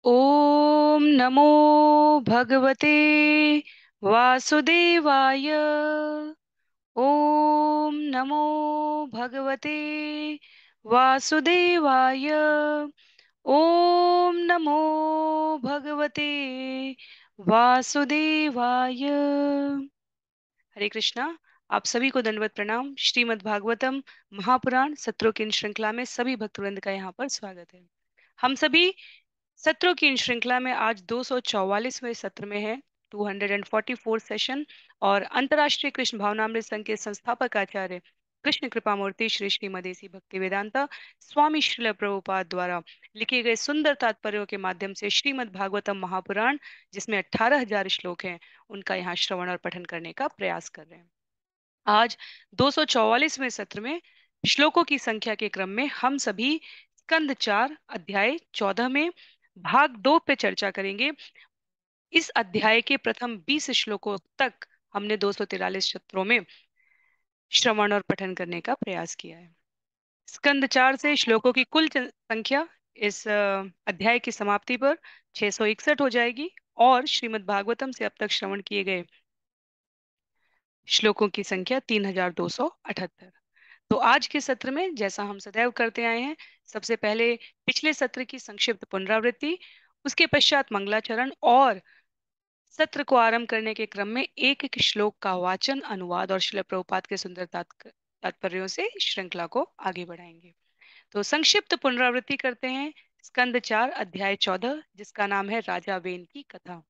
ओम नमो भगवते वासुदेवाय। ओम नमो भगवते वासुदेवाय। ओम नमो भगवते वासुदेवाय। हरे कृष्णा। आप सभी को दंडवत प्रणाम। श्रीमद् भागवतम महापुराण सत्रों की इन श्रृंखला में सभी भक्तवृंद का यहाँ पर स्वागत है। हम सभी सत्रों की इन श्रृंखला में आज 244वें सत्र में है, 244 सेशन। और अंतर्राष्ट्रीय कृष्ण भावनामृत संघ के संस्थापक आचार्य कृष्ण कृपामूर्ति श्री श्री मदेसी भक्ति वेदांता स्वामी श्रील प्रभुपाद द्वारा लिखे गए सुंदर तात्पर्यों के माध्यम से श्रीमद् भागवतम महापुराण, जिसमें 18,000 श्लोक हैं, उनका यहाँ श्रवण और पठन करने का प्रयास कर रहे हैं। आज 244वें सत्र में श्लोकों की संख्या के क्रम में हम सभी स्कंद 4 अध्याय 14 में भाग 2 पे चर्चा करेंगे। इस अध्याय के प्रथम 20 श्लोकों तक हमने 243 सत्रों में श्रवण और पठन करने का प्रयास किया है। स्कंद 4 से श्लोकों की कुल संख्या इस अध्याय की समाप्ति पर 661 हो जाएगी और श्रीमद् भागवतम से अब तक श्रवण किए गए श्लोकों की संख्या 3278। तो आज के सत्र में जैसा हम सदैव करते आए हैं, सबसे पहले पिछले सत्र की संक्षिप्त पुनरावृत्ति, उसके पश्चात मंगलाचरण और सत्र को आरंभ करने के क्रम में एक एक श्लोक का वाचन, अनुवाद और श्रील प्रभुपाद के सुंदर तात्पर्यों से श्रृंखला को आगे बढ़ाएंगे। तो संक्षिप्त पुनरावृत्ति करते हैं। स्कंद 4 अध्याय 14, जिसका नाम है राजा वेन की कथा।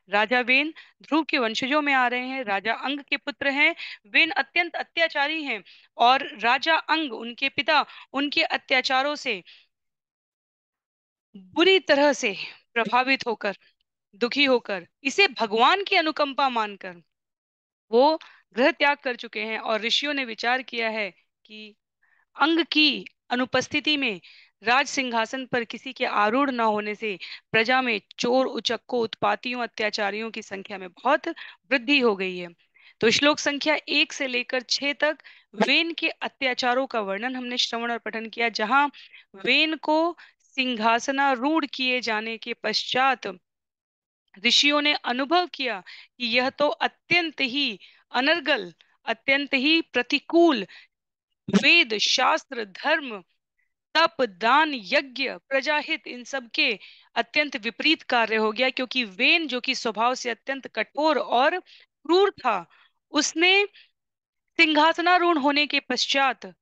राजा वेन ध्रुव के वंशजों में आ रहे हैं, राजा अंग के पुत्र हैं। वेन अत्यंत अत्याचारी हैं और राजा अंग उनके पिता उनके अत्याचारों से बुरी तरह से प्रभावित होकर, दुखी होकर, इसे भगवान की अनुकंपा मानकर वो गृह त्याग कर चुके हैं। और ऋषियों ने विचार किया है कि अंग की अनुपस्थिति में राज सिंहासन पर किसी के आरूढ़ न होने से प्रजा में चोर उचक्कों उत्पातियों अत्याचारियों की संख्या में बहुत वृद्धि हो गई है। तो श्लोक संख्या 1 से लेकर 6 तक वेन के अत्याचारों का वर्णन हमने श्रवण और पठन किया, जहां वेन को सिंहासनारूढ़ किए जाने के पश्चात ऋषियों ने अनुभव किया कि यह तो अत्यंत ही अनर्गल, अत्यंत ही प्रतिकूल वेद शास्त्र धर्म तप दान यज्ञ प्रजाहित इन सब के अत्यंत विपरीत कार्य हो गया, क्योंकि वेन जो कि स्वभाव से अत्यंत कठोर और क्रूर था, उसने सिंहासनारूढ़ होने के पश्चात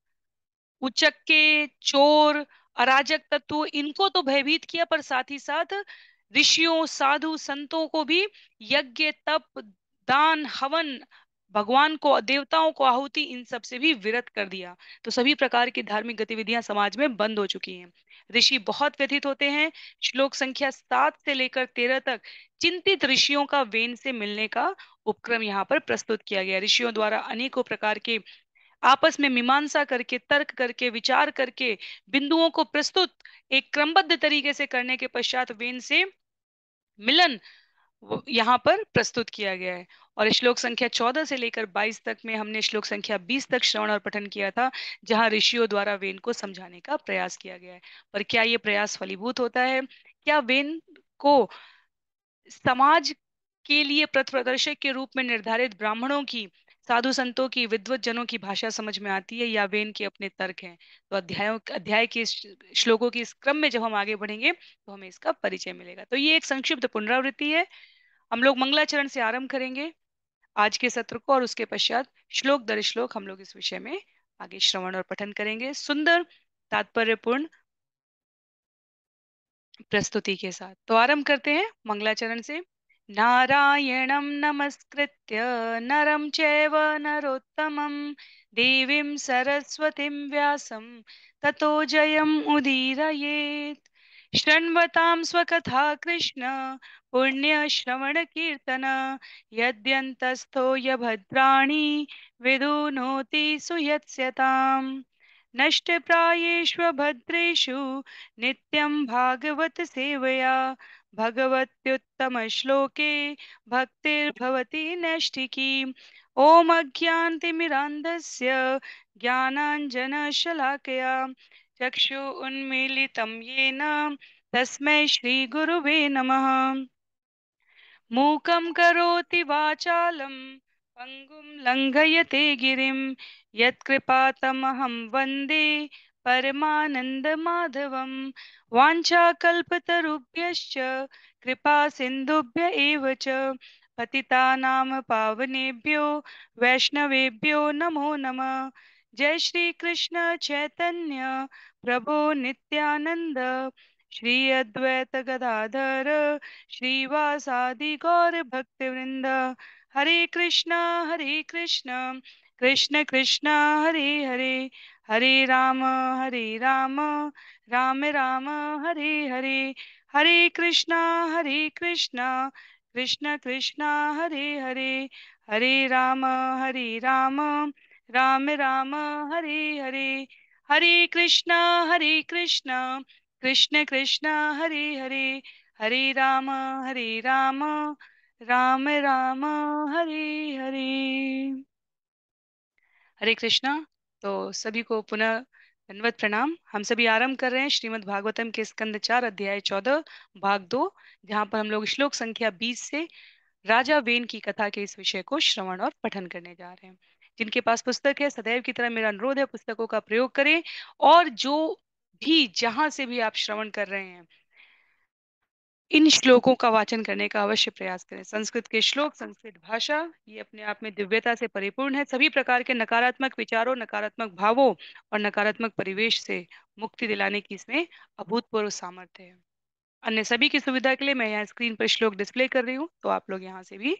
उचक्के चोर अराजक तत्व इनको तो भयभीत किया, पर साथ ही साथ ऋषियों साधु संतों को भी यज्ञ तप दान हवन, भगवान को देवताओं को आहुति, इन सब से भी विरत कर दिया। तो सभी प्रकार की धार्मिक गतिविधियां समाज में बंद हो चुकी हैं। ऋषि बहुत व्यथित होते हैं। श्लोक संख्या 7 से लेकर 13 तक चिंतित ऋषियों का वेन से मिलने का उपक्रम यहाँ पर प्रस्तुत किया गया। ऋषियों द्वारा अनेकों प्रकार के आपस में मीमांसा करके, तर्क करके, विचार करके, बिंदुओं को प्रस्तुत एक क्रमबद्ध तरीके से करने के पश्चात वेन से मिलन यहाँ पर प्रस्तुत किया गया है। और श्लोक संख्या 14 से लेकर 22 तक में हमने श्लोक संख्या 20 तक श्रवण और पठन किया था, जहां ऋषियों द्वारा वेन को समझाने का प्रयास किया गया है। पर क्या ये प्रयास फलीभूत होता है? क्या वेन को समाज के लिए पथ प्रदर्शक के रूप में निर्धारित ब्राह्मणों की, साधु संतों की, विद्वत जनों की भाषा समझ में आती है, या वेन के अपने तर्क हैं? तो अध्याय के श्लोकों के इस क्रम में जब हम आगे बढ़ेंगे तो हमें इसका परिचय मिलेगा। तो ये एक संक्षिप्त पुनरावृत्ति है। हम लोग मंगलाचरण से आरंभ करेंगे आज के सत्र को, और उसके पश्चात श्लोक दर श्लोक हम लोग इस विषय में आगे श्रवण और पठन करेंगे, सुंदर तात्पर्यपूर्ण प्रस्तुति के साथ। तो आरंभ करते हैं मंगलाचरण से। नारायणं नमस्कृत्य नरं चैव नरोत्तमं देवीं सरस्वतीं व्यासं ततो जयम् उदीरयेत्। शृण्वतां स्वकथा कृष्ण पुण्यश्रवण कीर्तन यद्यन्तस्थो यभद्राणि विदुनोति सुयत्स्यताम्। नष्टप्रायेष्वभद्रेषु नित्यं भागवत सेवया भगवत्युत्तमश्लोके भक्तिर्भवति नैष्ठिकी। ॐ अज्ञानतिमिरान्धस्य ज्ञानाञ्जनशलाकया चक्षु उन्मीलितं येन तस्मै श्री गुरुवे नमः। मूकं करोति वाचालं पङ्गुं लङ्घयते गिरिं यत्कृपातमहं वन्दे परमानन्दमाधवं। वाञ्छाकल्पतरुभ्यश्च कृपा सिन्धुभ्य एव च पतितानां पावनेभ्यो वैष्णवेभ्यो नमो नमः। जय श्री कृष्ण चैतन्य प्रभो नित्यानंद, श्री अद्वैत गदाधर श्रीवासादि गौर भक्तवृंद। हरे कृष्णा कृष्ण कृष्ण हरे हरे, हरे राम राम राम हरे हरे। हरे कृष्णा कृष्ण कृष्ण हरे हरे, हरे राम राम राम हरे हरे। हरे कृष्णा कृष्ण कृष्ण हरे हरे, हरे राम राम राम हरे हरे। हरे कृष्णा। तो सभी को पुनः दंडवत प्रणाम। हम सभी आरंभ कर रहे हैं श्रीमद् भागवतम के स्कंद 4 अध्याय 14 भाग 2, जहाँ पर हम लोग श्लोक संख्या 20 से राजा वेन की कथा के इस विषय को श्रवण और पठन करने जा रहे हैं। जिनके पास पुस्तक है, सदैव की तरह मेरा अनुरोध है पुस्तकों का प्रयोग करें। और जो भी जहां से भी आप श्रवण कर रहे हैं, इन श्लोकों का वाचन करने का अवश्य प्रयास करें। संस्कृत के श्लोक, संस्कृत भाषा, ये अपने आप में दिव्यता से परिपूर्ण है। सभी प्रकार के नकारात्मक विचारों, नकारात्मक भावों और नकारात्मक परिवेश से मुक्ति दिलाने की इसमें अभूतपूर्व सामर्थ्य है। अन्य सभी की सुविधा के लिए मैं यहाँ स्क्रीन पर श्लोक डिस्प्ले कर रही हूँ, तो आप लोग यहाँ से भी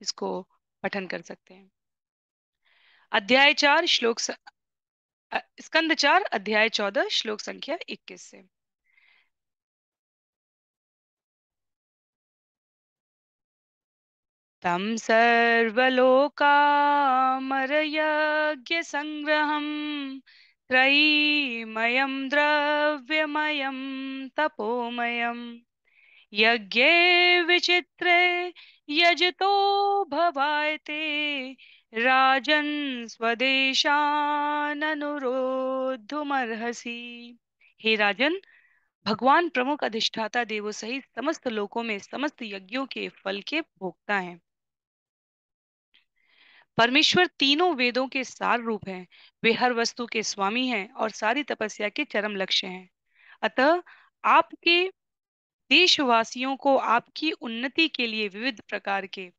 इसको पठन कर सकते हैं। अध्याय 4 स्कंद 4 अध्याय 14 श्लोक संख्या 21 से। तं सर्वलोकामरयज्ञसङ्ग्रहं त्रयीमयं द्रव्यमयं तपोमयं यज्ञे विचित्रे यजतो भवायते राजन् स्वदेशाननुरोद्धुमर्हसि। हे राजन, भगवान प्रमुख अधिष्ठाता देवों सहित समस्त लोकों में समस्त यज्ञों के फल के भोक्ता हैं। परमेश्वर तीनों वेदों के सार रूप हैं। वे हर वस्तु के स्वामी हैं और सारी तपस्या के चरम लक्ष्य हैं। अतः आपके देशवासियों को आपकी उन्नति के लिए विविध प्रकार के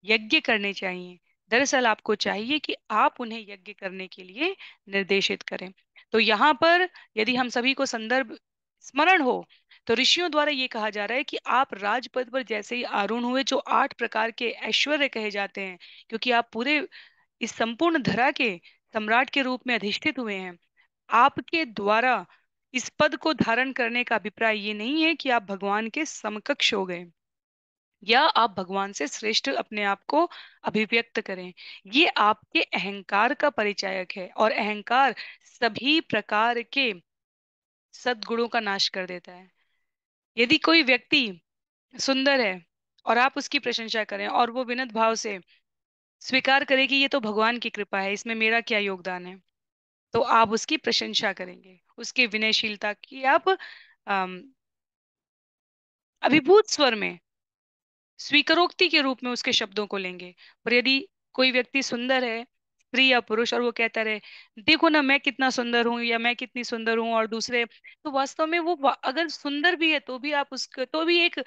यज्ञ करने चाहिए। दरअसल आपको चाहिए कि आप उन्हें यज्ञ करने के लिए निर्देशित करें। तो यहाँ पर यदि हम सभी को संदर्भ स्मरण हो, तो ऋषियों द्वारा ये कहा जा रहा है कि आप राजपद पर जैसे ही आरूढ़ हुए, जो 8 प्रकार के ऐश्वर्य कहे जाते हैं, क्योंकि आप पूरे इस संपूर्ण धरा के सम्राट के रूप में अधिष्ठित हुए हैं, आपके द्वारा इस पद को धारण करने का अभिप्राय ये नहीं है कि आप भगवान के समकक्ष हो गए या आप भगवान से श्रेष्ठ अपने आप को अभिव्यक्त करें। ये आपके अहंकार का परिचायक है, और अहंकार सभी प्रकार के सद्गुणों का नाश कर देता है। यदि कोई व्यक्ति सुंदर है और आप उसकी प्रशंसा करें और वो विनत भाव से स्वीकार करे कि ये तो भगवान की कृपा है, इसमें मेरा क्या योगदान है, तो आप उसकी प्रशंसा करेंगे, उसके विनयशीलता की आप अभिभूत स्वर में स्वीकारोक्ति के रूप में उसके शब्दों को लेंगे। पर यदि कोई व्यक्ति सुंदर है, स्त्री या पुरुष, और वो कहता रहे देखो ना मैं कितना सुंदर हूं या मैं कितनी सुंदर हूं, और दूसरे, तो वास्तव में वो अगर सुंदर भी है तो भी आप उसको तो भी एक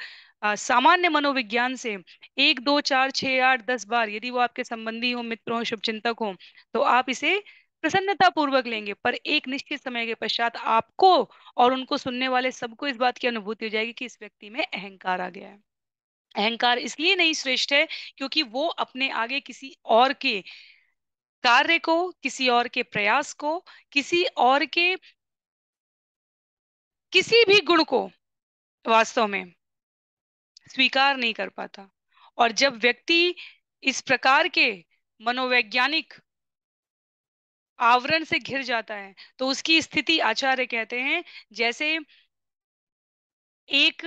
सामान्य मनोविज्ञान से 1 2 4 6 8 10 बार यदि वो आपके संबंधी हो, मित्र हो, शुभचिंतक हो, तो आप इसे प्रसन्नता पूर्वक लेंगे। पर एक निश्चित समय के पश्चात आपको और उनको सुनने वाले सबको इस बात की अनुभूति हो जाएगी कि इस व्यक्ति में अहंकार आ गया है। अहंकार इसलिए नहीं श्रेष्ठ है क्योंकि वो अपने आगे किसी और के कार्य को, किसी और के प्रयास को, किसी और के किसी भी गुण को वास्तव में स्वीकार नहीं कर पाता। और जब व्यक्ति इस प्रकार के मनोवैज्ञानिक आवरण से घिर जाता है, तो उसकी स्थिति आचार्य कहते हैं जैसे एक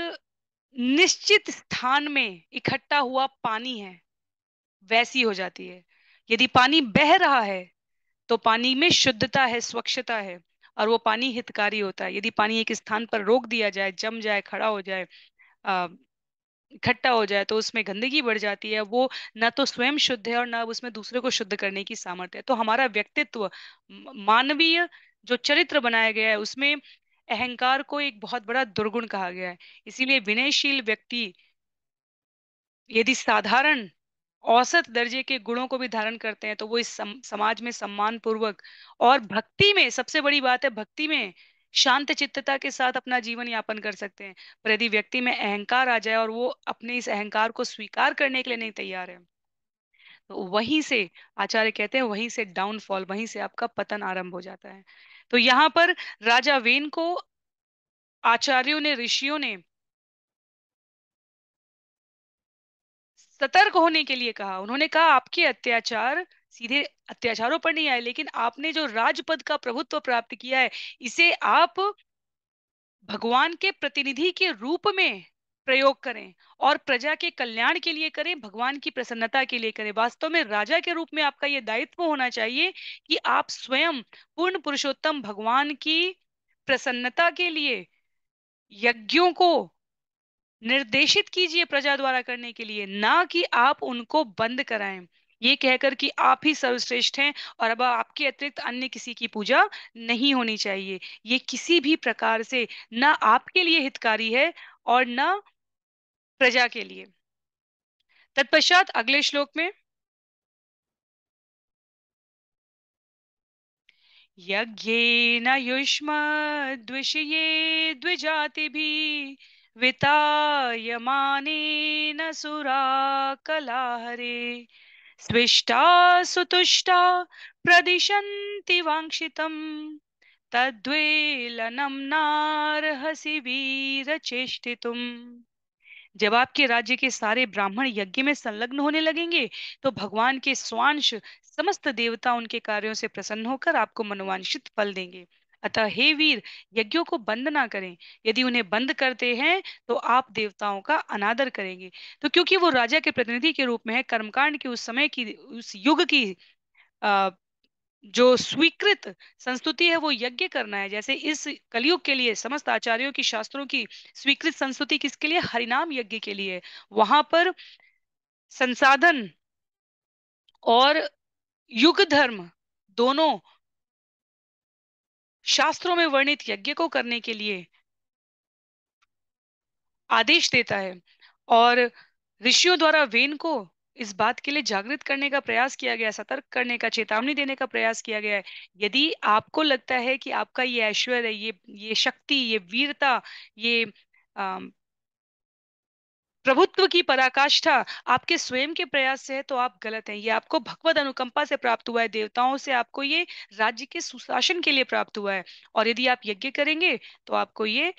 निश्चित स्थान में इकट्ठा हुआ पानी है, वैसी हो जाती है। यदि पानी बह रहा है तो पानी में शुद्धता है, स्वच्छता है, और वो पानी हितकारी होता है। यदि पानी एक स्थान पर रोक दिया जाए, जम जाए, खड़ा हो जाए, अ, इकट्ठा हो जाए, तो उसमें गंदगी बढ़ जाती है। वो ना तो स्वयं शुद्ध है और ना उसमें दूसरे को शुद्ध करने की सामर्थ्य है। तो हमारा व्यक्तित्व, मानवीय जो चरित्र बनाया गया है, उसमें अहंकार को एक बहुत बड़ा दुर्गुण कहा गया है। इसीलिए विनयशील व्यक्ति यदि साधारण औसत दर्जे के गुणों को भी धारण करते हैं, तो वो इस समाज में सम्मान पूर्वक और भक्ति में, सबसे बड़ी बात है भक्ति में, शांत चित्तता के साथ अपना जीवन यापन कर सकते हैं। पर यदि व्यक्ति में अहंकार आ जाए और वो अपने इस अहंकार को स्वीकार करने के लिए नहीं तैयार है, तो वहीं से, आचार्य कहते हैं, वहीं से डाउनफॉल, वहीं से आपका पतन आरंभ हो जाता है। तो यहाँ पर राजा वेन को आचार्यों ने, ऋषियों ने सतर्क होने के लिए कहा। उन्होंने कहा आपके अत्याचार सीधे अत्याचारों पर नहीं आए, लेकिन आपने जो राजपद का प्रभुत्व प्राप्त किया है, इसे आप भगवान के प्रतिनिधि के रूप में प्रयोग करें और प्रजा के कल्याण के लिए करें, भगवान की प्रसन्नता के लिए करें। वास्तव में राजा के रूप में आपका यह दायित्व होना चाहिए कि आप स्वयं पूर्ण पुरुषोत्तम भगवान की प्रसन्नता के लिए यज्ञों को निर्देशित कीजिए प्रजा द्वारा करने के लिए, ना कि आप उनको बंद कराएं, ये कहकर कि आप ही सर्वश्रेष्ठ हैं और अब आपके अतिरिक्त अन्य किसी की पूजा नहीं होनी चाहिए। ये किसी भी प्रकार से ना आपके लिए हितकारी है और ना प्रजा के लिए। तत्पश्चात अगले श्लोक में, यज्ञेन युष्मद्विषये द्विजातिभिः वितायमानेन सुरा कलाहरे स्विष्टा सुतुष्टा प्रदिशन्ति वाञ्छितम् तद्वेलनं नार्हसि वीरचेष्टितुम्। जब आपके राज्य के सारे ब्राह्मण यज्ञ में संलग्न होने लगेंगे, तो भगवान के स्वांश समस्त देवता उनके कार्यों से प्रसन्न होकर आपको मनोवांछित फल देंगे। अतः हे वीर, यज्ञों को बंद ना करें। यदि उन्हें बंद करते हैं, तो आप देवताओं का अनादर करेंगे। तो क्योंकि वो राजा के प्रतिनिधि के रूप में है, कर्मकांड की उस समय की, उस युग की जो स्वीकृत संस्तुति है, वो यज्ञ करना है। जैसे इस कलयुग के लिए समस्त आचार्यों की, शास्त्रों की स्वीकृत संस्तुति किसके लिए? हरिनाम यज्ञ के लिए। वहां पर संसाधन और युग धर्म दोनों शास्त्रों में वर्णित यज्ञ को करने के लिए आदेश देता है। और ऋषियों द्वारा वेन को इस बात के लिए जागृत करने का प्रयास किया गया, सतर्क करने का, चेतावनी देने का प्रयास किया गया है। यदि आपको लगता है कि आपका ये ऐश्वर्य, ये शक्ति, ये वीरता, ये अम, प्रभुत्व की पराकाष्ठा आपके स्वयं के प्रयास से है, तो आप गलत हैं। ये आपको भगवत अनुकंपा से प्राप्त हुआ है, देवताओं से आपको ये राज्य के सुशासन के लिए प्राप्त हुआ है। और यदि आप यज्ञ करेंगे, तो आपको ये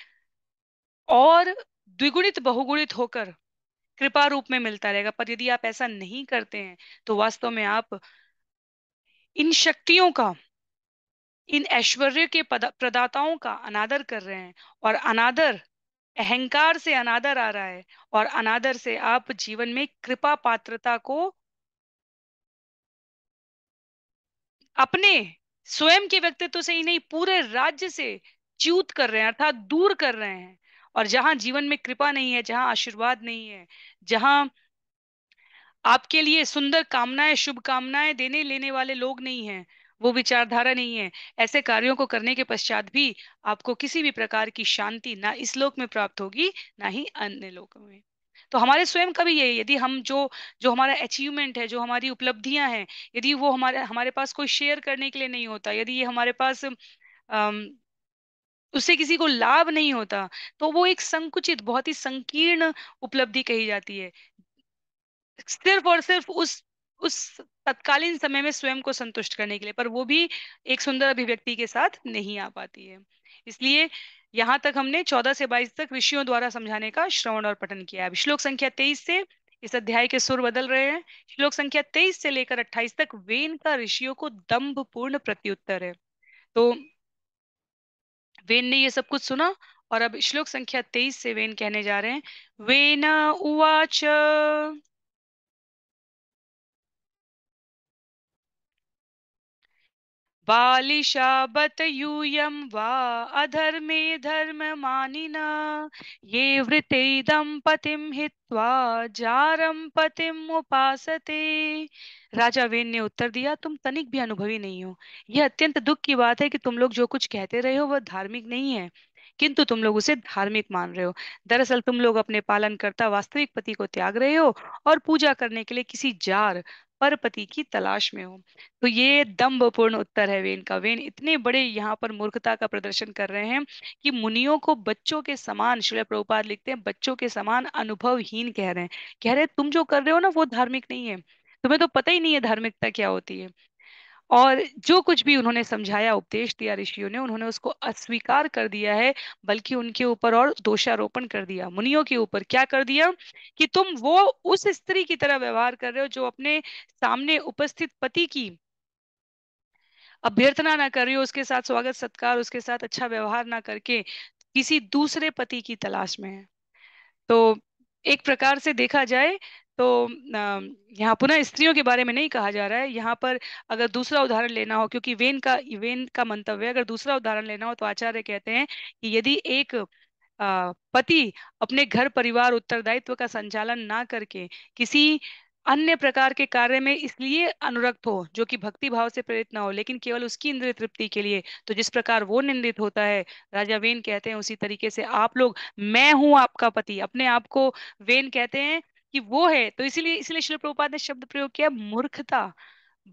और द्विगुणित बहुगुणित होकर कृपा रूप में मिलता रहेगा। पर यदि आप ऐसा नहीं करते हैं, तो वास्तव में आप इन शक्तियों का, इन ऐश्वर्य के प्रदाताओं का अनादर कर रहे हैं। और अनादर, अहंकार से अनादर आ रहा है, और अनादर से आप जीवन में कृपा पात्रता को अपने स्वयं के व्यक्तित्व से ही नहीं, पूरे राज्य से च्यूत कर रहे हैं, अर्थात दूर कर रहे हैं। और जहां जीवन में कृपा नहीं है, जहां आशीर्वाद नहीं है, जहां आपके लिए सुंदर कामनाएं, शुभ कामनाएं देने लेने वाले लोग नहीं हैं, वो विचारधारा नहीं है, ऐसे कार्यों को करने के पश्चात भी आपको किसी भी प्रकार की शांति ना इस लोक में प्राप्त होगी, ना ही अन्य लोकों में। तो हमारे स्वयं का भी यही, यदि हम जो जो हमारा अचीवमेंट है, जो हमारी उपलब्धियां हैं, यदि वो हमारे हमारे पास कोई शेयर करने के लिए नहीं होता, यदि ये हमारे पास उससे किसी को लाभ नहीं होता, तो वो एक संकुचित, बहुत ही संकीर्ण उपलब्धि कही जाती है। सिर्फ और सिर्फ उस तत्कालीन समय में स्वयं को संतुष्ट करने के लिए, पर वो भी एक सुंदर अभिव्यक्ति के साथ नहीं आ पाती है। इसलिए यहाँ तक हमने 14 से 22 तक ऋषियों द्वारा समझाने का श्रवण और पठन किया। अब श्लोक संख्या 23 से इस अध्याय के सुर बदल रहे हैं। श्लोक संख्या 23 से लेकर 28 तक वेन का ऋषियों को दंभ पूर्ण प्रत्युत्तर है। तो वेन ने ये सब कुछ सुना, और अब श्लोक संख्या 23 से वेन कहने जा रहे हैं, वेन उवाच, बालिशाबत यूयं वा अधर्मे धर्ममानिनः ये वृतेदं पतिं हित्वा जारं पतिम उपासते। राजा वेन ने उत्तर दिया, तुम तनिक भी अनुभवी नहीं हो। यह अत्यंत दुख की बात है कि तुम लोग जो कुछ कहते रहे हो वह धार्मिक नहीं है, किंतु तुम लोग उसे धार्मिक मान रहे हो। दरअसल तुम लोग अपने पालनकर्ता वास्तविक पति को त्याग रहे हो और पूजा करने के लिए किसी जार पर पति की तलाश में हो। तो ये दंभपूर्ण उत्तर है वेन का। वेन इतने बड़े यहाँ पर मूर्खता का प्रदर्शन कर रहे हैं कि मुनियों को बच्चों के समान, श्रील प्रभुपाद लिखते हैं, बच्चों के समान अनुभवहीन कह रहे हैं। कह रहे हैं तुम जो कर रहे हो ना वो धार्मिक नहीं है, तुम्हें तो पता ही नहीं है धार्मिकता क्या होती है। और जो कुछ भी उन्होंने समझाया, उपदेश दिया ऋषियों ने, उन्होंने उसको अस्वीकार कर दिया है, बल्कि उनके ऊपर और दोषारोपण कर दिया। मुनियों के ऊपर क्या कर दिया कि तुम वो उस स्त्री की तरह व्यवहार कर रहे हो जो अपने सामने उपस्थित पति की अभ्यर्थना ना कर रही हो, उसके साथ स्वागत सत्कार, उसके साथ अच्छा व्यवहार ना करके किसी दूसरे पति की तलाश में है। तो एक प्रकार से देखा जाए तो यहाँ पुनः स्त्रियों के बारे में नहीं कहा जा रहा है यहाँ पर। अगर दूसरा उदाहरण लेना हो, क्योंकि वेन का मंतव्य है, अगर दूसरा उदाहरण लेना हो तो आचार्य कहते हैं कि यदि एक पति अपने घर परिवार उत्तरदायित्व का संचालन ना करके किसी अन्य प्रकार के कार्य में इसलिए अनुरक्त हो जो कि भक्ति भाव से प्रेरित ना हो, लेकिन केवल उसकी इंद्रिय तृप्ति के लिए, तो जिस प्रकार वो निंदित होता है, राजा वेन कहते हैं उसी तरीके से आप लोग, मैं हूं आपका पति, अपने आप को वेन कहते हैं कि वो है। तो इसीलिए इसलिए श्रील प्रभुपाद ने शब्द प्रयोग किया मूर्खता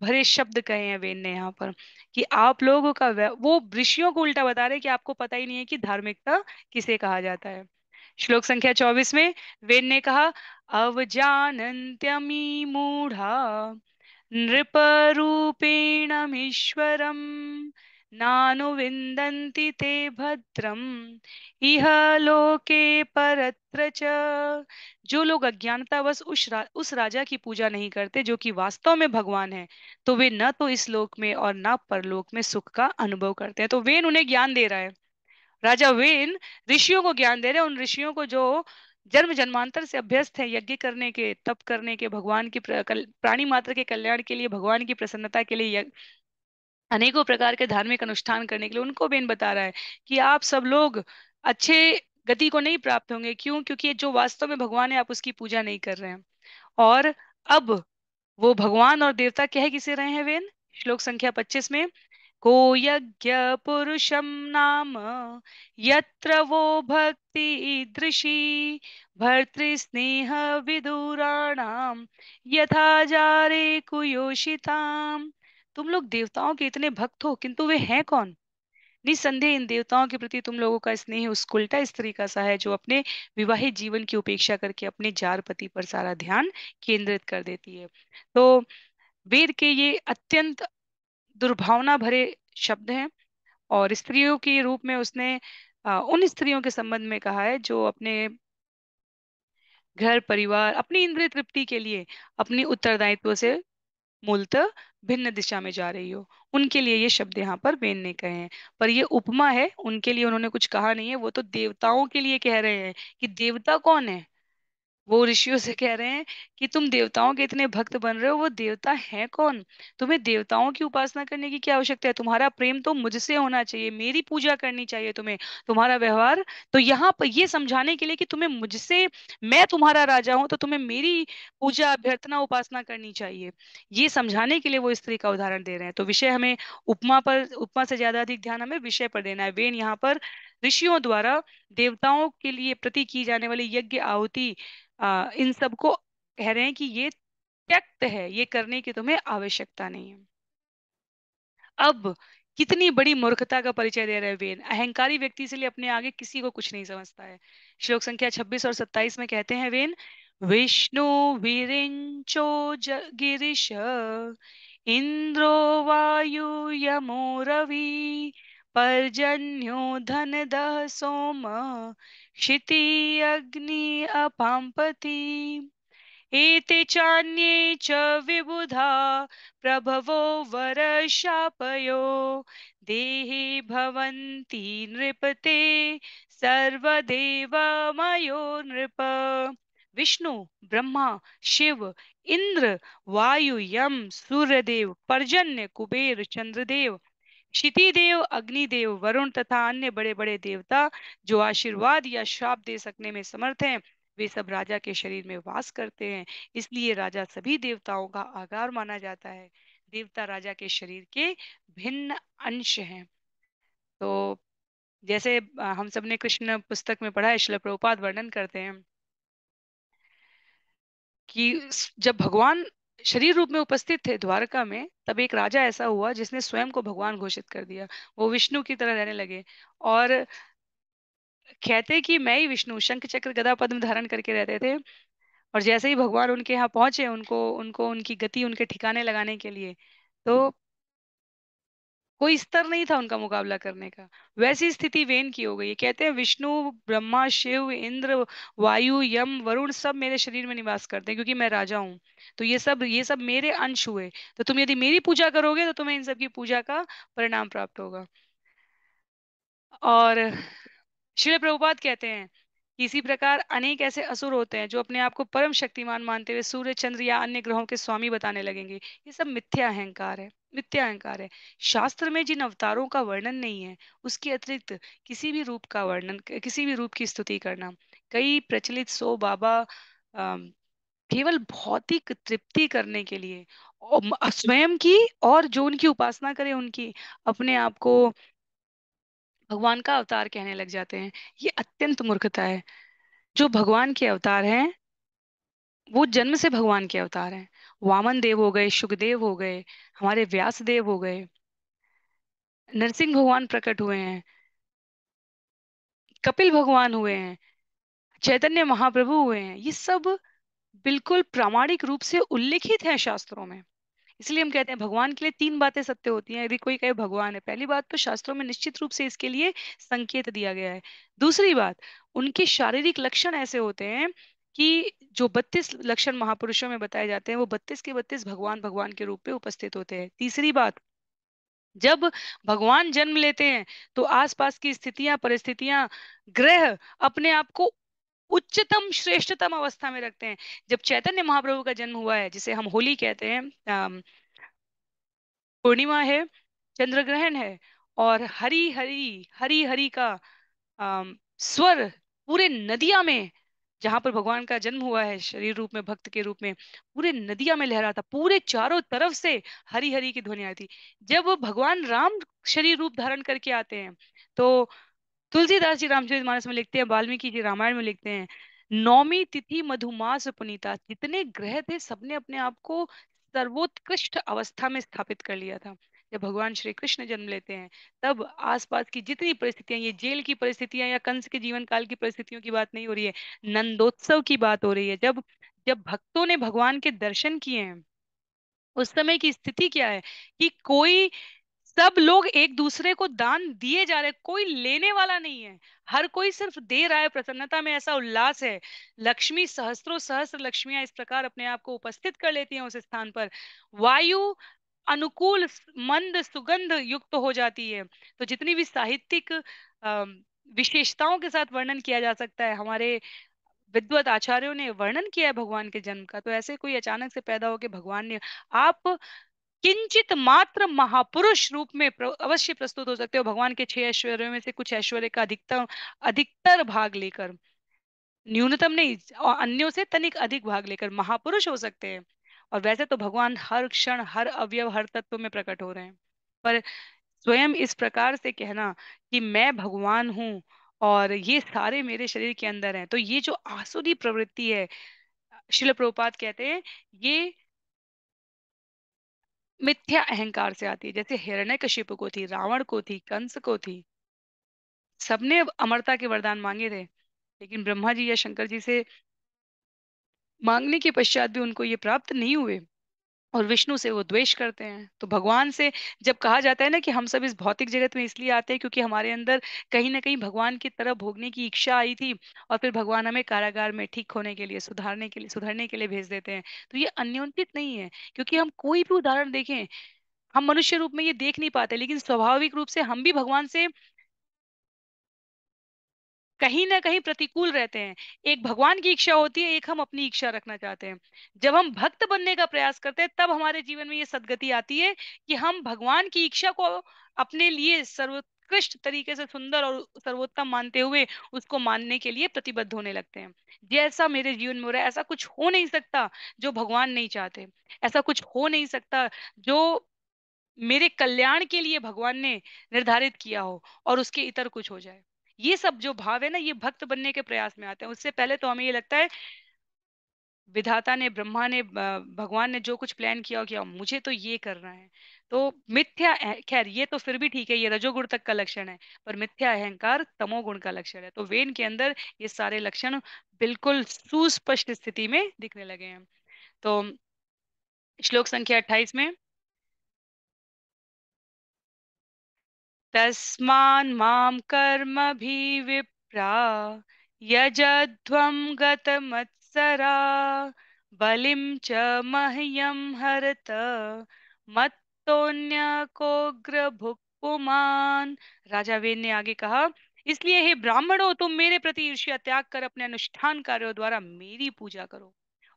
भरे शब्द कहे हैं वेन ने यहाँ पर, कि आप लोगों का वो ऋषियों को उल्टा बता रहे हैं कि आपको पता ही नहीं है कि धार्मिकता किसे कहा जाता है। श्लोक संख्या 24 में वेन ने कहा, अवजानन्त्यमी मूढ़ा नृपरूपेणमीश्वरम् नानुविन्दन्ति ते भद्रम् इह लोके परत्र च। जो लोग अज्ञानतावश उस राजा की पूजा नहीं करते जो कि वास्तव में भगवान है, तो वे न तो इस लोक में और न परलोक में सुख का अनुभव करते हैं। तो वेन उन्हें ज्ञान दे रहा है, राजा वेन ऋषियों को ज्ञान दे रहे हैं, उन ऋषियों को जो जन्म जन्मांतर से अभ्यस्त है यज्ञ करने के, तप करने के, भगवान की प्राणी मात्र के कल्याण के लिए, भगवान की प्रसन्नता के लिए अनेकों प्रकार के धार्मिक अनुष्ठान करने के लिए। उनको बेन बता रहा है कि आप सब लोग अच्छे गति को नहीं प्राप्त होंगे। क्यों? क्योंकि ये जो वास्तव में भगवान है आप उसकी पूजा नहीं कर रहे हैं। और अब वो भगवान और देवता कह किसे रहे हैं वेन? श्लोक संख्या 25 में, को यज्ञ पुरुषम नाम यत्र वो भक्ति ईदृशी भर्तृस्नेह विदुराणाम यथा जारे कुयोषिताम। तुम लोग देवताओं के इतने भक्त हो, किंतु वे हैं कौन? निस्संदेह इन देवताओं के प्रति तुम लोगों का स्नेह उस उल्टा स्त्री का सा है जो अपने विवाहित जीवन की उपेक्षा करके अपने जार पति पर सारा ध्यान केंद्रित कर देती है। तो वेद के ये अत्यंत दुर्भावना भरे शब्द हैं, और स्त्रियों के रूप में उसने उन स्त्रियों के संबंध में कहा है जो अपने घर परिवार, अपनी इंद्रिय तृप्ति के लिए अपनी उत्तरदायित्व से मूलतः भिन्न दिशा में जा रही हो, उनके लिए ये शब्द यहाँ पर वेन ने कहे हैं। पर ये उपमा है, उनके लिए उन्होंने कुछ कहा नहीं है, वो तो देवताओं के लिए कह रहे हैं कि देवता कौन है। वो ऋषियों से कह रहे हैं कि तुम देवताओं के इतने भक्त बन रहे हो, वो देवता है कौन? तुम्हें देवताओं की उपासना करने की क्या आवश्यकता है? तुम्हारा प्रेम तो मुझसे होना चाहिए, मेरी पूजा करनी चाहिए तुम्हें, तुम्हारा व्यवहार तो यहाँ पर ये समझाने के लिए कि तुम्हें मुझसे, मैं तुम्हारा राजा हूं तो तुम्हें मेरी पूजा अभ्यर्थना उपासना करनी चाहिए, ये समझाने के लिए वो स्त्री का उदाहरण दे रहे हैं। तो विषय हमें उपमा पर, उपमा से ज्यादा अधिक ध्यान हमें विषय पर देना है। वेन यहाँ पर ऋषियों द्वारा देवताओं के लिए प्रति की जाने वाली यज्ञ आहुति, इन सबको कह रहे हैं कि ये त्यक्त है, ये करने की तुम्हें आवश्यकता नहीं है। अब कितनी बड़ी मूर्खता का परिचय दे रहे हैं वेन। अहंकारी व्यक्ति इसलिए अपने आगे किसी को कुछ नहीं समझता है। श्लोक संख्या 26 और 27 में कहते हैं वेन, विष्णु विरिंचो गिरीश इंद्रो वायु यमो रवि पर्जन्यो धनदः सोम क्षिति अग्नि अपाम्पति एते चान्ये च विबुधा प्रभवो वर्षापयो देहे भवन्ति नृपते सर्वदेवमयो नृप। विष्णु, ब्रह्मा, शिव, इंद्र, वायु, यम, सूर्यदेव, पर्जन्य, कुबेर, चंद्रदेव, क्षिति देव, अग्निदेव, वरुण तथा अन्य बड़े बड़े देवता जो आशीर्वाद या श्राप दे सकने में समर्थ हैं, वे सब राजा के शरीर में वास करते हैं। इसलिए राजा सभी देवताओं का आधार माना जाता है। देवता राजा के शरीर के भिन्न अंश हैं। तो जैसे हम सब ने कृष्ण पुस्तक में पढ़ा है, श्रील प्रभुपाद वर्णन करते हैं कि जब भगवान शरीर रूप में उपस्थित थे द्वारका में, तब एक राजा ऐसा हुआ जिसने स्वयं को भगवान घोषित कर दिया। वो विष्णु की तरह रहने लगे और कहते कि मैं ही विष्णु, शंख चक्र गदा पद्म धारण करके रहते थे। और जैसे ही भगवान उनके यहाँ पहुंचे, उनको उनको उनकी गति उनके ठिकाने लगाने के लिए, तो कोई स्तर नहीं था उनका मुकाबला करने का। वैसी स्थिति वेन की हो गई है। कहते हैं विष्णु, ब्रह्मा, शिव, इंद्र, वायु, यम, वरुण सब मेरे शरीर में निवास करते हैं क्योंकि मैं राजा हूँ। तो ये सब मेरे अंश हुए। तो तुम यदि मेरी पूजा करोगे तो तुम्हें इन सब की पूजा का परिणाम प्राप्त होगा। और श्रील प्रभुपाद कहते हैं कि इसी प्रकार अनेक ऐसे असुर होते हैं जो अपने आप को परम शक्तिमान मानते हुए सूर्य, चंद्र या अन्य ग्रहों के स्वामी बताने लगेंगे। ये सब मिथ्या अहंकार है, मिथ्या अहंकार है। शास्त्र में जिन अवतारों का वर्णन नहीं है, उसके अतिरिक्त किसी भी रूप का वर्णन, किसी भी रूप की स्तुति करना, कई प्रचलित सो बाबा अम, केवल भौतिक तृप्ति करने के लिए और स्वयं की और जो उनकी उपासना करे उनकी, अपने आप को भगवान का अवतार कहने लग जाते हैं। ये अत्यंत मूर्खता है। जो भगवान के अवतार हैं, वो जन्म से भगवान के अवतार हैं। वामन देव हो गए, शुकदेव हो गए, हमारे व्यास देव हो गए, नरसिंह भगवान प्रकट हुए हैं, कपिल भगवान हुए हैं, चैतन्य महाप्रभु हुए हैं। ये सब बिल्कुल प्रामाणिक रूप से उल्लिखित है शास्त्रों में। इसलिए हम कहते हैं भगवान के लिए तीन बातें सत्य होती हैं। यदि कोई कहे भगवान है, पहली बात तो शास्त्रों में निश्चित रूप से इसके लिए संकेत दिया गया है। दूसरी बात, उनके शारीरिक लक्षण ऐसे होते हैं कि जो 32 लक्षण महापुरुषों में बताए जाते हैं, वो 32 के 32 भगवान भगवान के रूप में उपस्थित होते हैं। तीसरी बात, जब भगवान जन्म लेते हैं तो आसपास की स्थितियां, परिस्थितियां, ग्रह अपने आप को उच्चतम श्रेष्ठतम अवस्था में रखते हैं। जब चैतन्य महाप्रभु का जन्म हुआ है, जिसे हम होली कहते हैं, पूर्णिमा है, चंद्र ग्रहण है, और हरी हरी हरी हरी का स्वर पूरे नदिया में, जहां पर भगवान का जन्म हुआ है शरीर रूप में, भक्त के रूप में, पूरे नदिया में लहरा था। पूरे चारों तरफ से हरी हरी की ध्वनि आई थी। जब वो भगवान राम शरीर रूप धारण करके आते हैं, तो तुलसीदास जी रामचरितमानस में लिखते हैं, वाल्मीकि जी रामायण में लिखते हैं, नौमी तिथि मधुमास पुनीता, जितने ग्रह थे सबने अपने आप को सर्वोत्कृष्ट अवस्था में स्थापित कर लिया था। जब भगवान श्री कृष्ण जन्म लेते हैं, तब आसपास की जितनी परिस्थितियां, ये जेल की परिस्थितियां या कंस के जीवन काल की परिस्थितियों की बात नहीं हो रही है, नंदोत्सव की बात हो रही है। जब जब भक्तों ने भगवान के दर्शन किए हैं, उस समय की स्थिति क्या है कि कोई, सब लोग एक दूसरे को दान दिए जा रहे हैं, कोई लेने वाला नहीं है। हर कोई सिर्फ दे रहा है। प्रसन्नता में ऐसा उल्लास है। लक्ष्मी, सहस्त्रों सहस्त्र लक्ष्मियां इस प्रकार अपने आप को उपस्थित कर लेती हैं उस स्थान पर। वायु अनुकूल, मंद सुगंध युक्त हो जाती है। तो जितनी भी साहित्यिक विशेषताओं के साथ वर्णन किया जा सकता है, हमारे विद्वत आचार्यों ने वर्णन किया है भगवान के जन्म का। तो ऐसे कोई अचानक से पैदा होके भगवान ने, आप किंचित मात्र महापुरुष रूप में अवश्य प्रस्तुत हो सकते हो, भगवान के 6 ऐश्वर्यों में से कुछ ऐश्वर्य का अधिकतम अधिकतर भाग लेकर, न्यूनतम नहीं, और अन्यों से तनिक अधिक भाग लेकर महापुरुष हो सकते हैं। और वैसे तो भगवान हर क्षण, हर अवयव, हर तत्व में प्रकट हो रहे हैं। पर स्वयं इस प्रकार से कहना कि मैं भगवान हूँ और ये सारे मेरे शरीर के अंदर हैं, तो ये जो आसुरी प्रवृत्ति है, शिल प्रभुपाद कहते हैं, ये मिथ्या अहंकार से आती है। जैसे हिरण्यकशिपु को थी, रावण को थी, कंस को थी, सबने अमरता के वरदान मांगे थे, लेकिन ब्रह्मा जी या शंकर जी से मांगने के पश्चात भी उनको ये प्राप्त नहीं हुए, और विष्णु से वो द्वेष करते हैं। तो भगवान से जब कहा जाता है ना कि हम सब इस भौतिक जगत में इसलिए आते हैं क्योंकि हमारे अंदर कहीं ना कहीं भगवान की तरफ भोगने की इच्छा आई थी, और फिर भगवान हमें कारागार में ठीक होने के लिए, सुधारने के लिए भेज देते हैं, तो ये अन्योन्तित नहीं है। क्योंकि हम कोई भी उदाहरण देखें, हम मनुष्य रूप में ये देख नहीं पाते, लेकिन स्वाभाविक रूप से हम भी भगवान से कहीं ना कहीं प्रतिकूल रहते हैं। एक भगवान की इच्छा होती है, एक हम अपनी इच्छा रखना चाहते हैं। जब हम भक्त बनने का प्रयास करते हैं तब हमारे जीवन में ये सद्गति आती है कि हम भगवान की इच्छा को अपने लिए सर्वोत्कृष्ट तरीके से सुंदर और सर्वोत्तम मानते हुए उसको मानने के लिए प्रतिबद्ध होने लगते हैं। जैसा मेरे जीवन में हो रहा है, ऐसा कुछ हो नहीं सकता जो भगवान नहीं चाहते। ऐसा कुछ हो नहीं सकता जो मेरे कल्याण के लिए भगवान ने निर्धारित किया हो और उसके इतर कुछ हो जाए। ये सब जो भाव है ना, ये भक्त बनने के प्रयास में आते हैं। उससे पहले तो हमें ये लगता है विधाता ने, ब्रह्मा ने, भगवान ने जो कुछ प्लान किया हो किया, मुझे तो ये करना है। तो मिथ्या खैर ये तो फिर भी ठीक है, ये रजोगुण तक का लक्षण है। पर मिथ्या अहंकार तमोगुण का लक्षण है। तो वेन के अंदर ये सारे लक्षण बिल्कुल सुस्पष्ट स्थिति में दिखने लगे हैं। तो श्लोक संख्या 28 में, तस्मान् मां कर्मभिविप्रा यजध्वं गतमत्सरा बलिं च मह्यं हरत मत्तोऽन्यकोऽग्रभुक् पुमान्। राजा वेद ने आगे कहा, इसलिए हे ब्राह्मणों, तुम मेरे प्रति ईर्ष्या त्याग कर अपने अनुष्ठान कार्यों द्वारा मेरी पूजा करो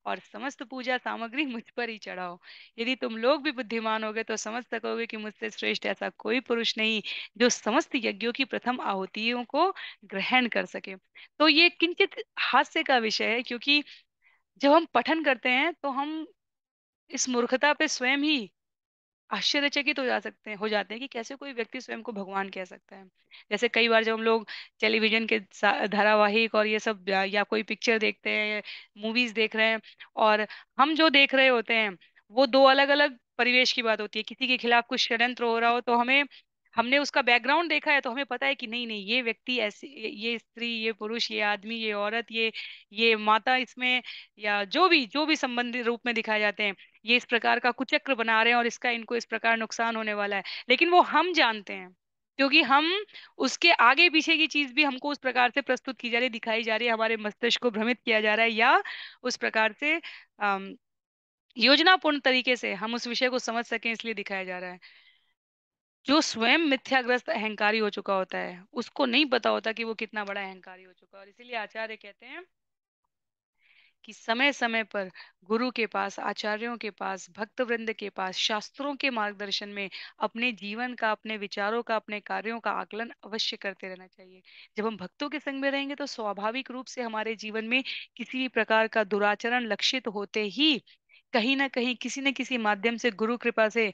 और समस्त पूजा सामग्री मुझ पर ही चढ़ाओ। यदि तुम लोग भी बुद्धिमान होगे तो समझ सकोगे कि मुझसे श्रेष्ठ ऐसा कोई पुरुष नहीं जो समस्त यज्ञों की प्रथम आहुतियों को ग्रहण कर सके। तो ये किंचित हास्य का विषय है, क्योंकि जब हम पठन करते हैं तो हम इस मूर्खता पे स्वयं ही आश्चर्यचकित हो जाते हैं कि कैसे कोई व्यक्ति स्वयं को भगवान कह सकता है। जैसे कई बार जब हम लोग टेलीविजन के धारावाहिक और ये सब या कोई पिक्चर देखते हैं, मूवीज देख रहे हैं, और हम जो देख रहे होते हैं वो दो अलग अलग परिवेश की बात होती है। किसी के खिलाफ कुछ षड्यंत्र हो रहा हो तो हमें, हमने उसका बैकग्राउंड देखा है तो हमें पता है कि नहीं नहीं, ये व्यक्ति ऐसी, ये स्त्री, ये पुरुष, ये आदमी, ये औरत, ये माता इसमें, या जो भी संबंधित रूप में दिखाए जाते हैं, ये इस प्रकार का कुचक्र बना रहे हैं और इसका इनको इस प्रकार नुकसान होने वाला है। लेकिन वो हम जानते हैं, क्योंकि हम उसके आगे पीछे की चीज भी हमको उस प्रकार से प्रस्तुत की जा रही है, दिखाई जा रही है, हमारे मस्तिष्क को भ्रमित किया जा रहा है, या उस प्रकार से योजनापूर्ण तरीके से हम उस विषय को समझ सकें इसलिए दिखाया जा रहा है। जो स्वयं मिथ्याग्रस्त अहंकारी हो चुका होता है उसको नहीं पता होता कि वो कितना बड़ा अहंकारी हो चुका है। और इसीलिए आचार्य कहते हैं कि समय समय पर गुरु के पास, आचार्यों के पास, भक्त वृंद के पास, शास्त्रों के मार्गदर्शन में अपने जीवन का, अपने विचारों का, अपने कार्यों का आकलन अवश्य करते रहना चाहिए। जब हम भक्तों के संग में रहेंगे तो स्वाभाविक रूप से हमारे जीवन में किसी भी प्रकार का दुराचरण लक्षित होते ही कहीं ना कहीं किसी न किसी माध्यम से गुरु कृपा से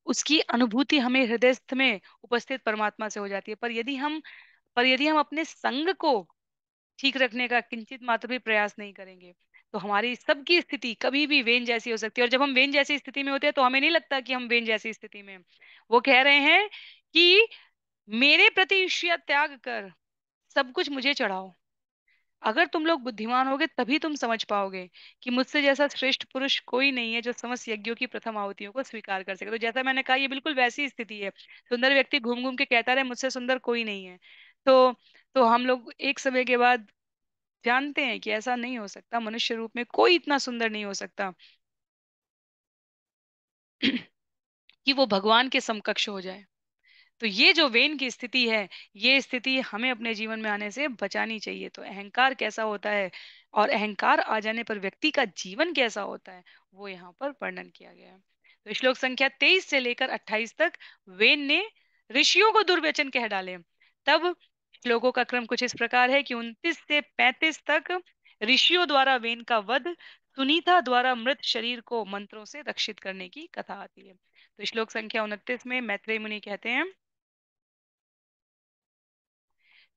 उसकी अनुभूति हमें हृदयस्थ में उपस्थित परमात्मा से हो जाती है। पर यदि हम अपने संग को ठीक रखने का किंचित मात्र भी प्रयास नहीं करेंगे तो हमारी सबकी स्थिति कभी भी वेन जैसी हो सकती है। और जब हम वेन जैसी स्थिति में होते हैं तो हमें नहीं लगता कि हम वेन जैसी स्थिति में हैं। वो कह रहे हैं कि मेरे प्रति ईर्ष्या त्याग कर सब कुछ मुझे चढ़ाओ। अगर तुम लोग बुद्धिमान होगे तभी तुम समझ पाओगे कि मुझसे जैसा श्रेष्ठ पुरुष कोई नहीं है जो समस्त यज्ञों की प्रथम आहुतियों को स्वीकार कर सके। तो जैसा मैंने कहा, ये बिल्कुल वैसी स्थिति है। सुंदर व्यक्ति घूम घूम के कहता रहे मुझसे सुंदर कोई नहीं है। तो तो हम लोग एक समय के बाद जानते हैं कि ऐसा नहीं हो सकता, मनुष्य रूप में कोई इतना सुंदर नहीं हो सकता कि वो भगवान के समकक्ष हो जाए। तो ये जो वेन की स्थिति है, ये स्थिति हमें अपने जीवन में आने से बचानी चाहिए। तो अहंकार कैसा होता है और अहंकार आ जाने पर व्यक्ति का जीवन कैसा होता है, वो यहाँ पर वर्णन किया गया है। तो श्लोक संख्या 23 से लेकर 28 तक वेन ने ऋषियों को दुर्वचन कह डाले। तब श्लोकों का क्रम कुछ इस प्रकार है कि 29 से 35 तक ऋषियों द्वारा वेन का वध, सुनीता द्वारा मृत शरीर को मंत्रों से रक्षित करने की कथा आती है। तो श्लोक संख्या 29 में मैत्रेय मुनि कहते हैं,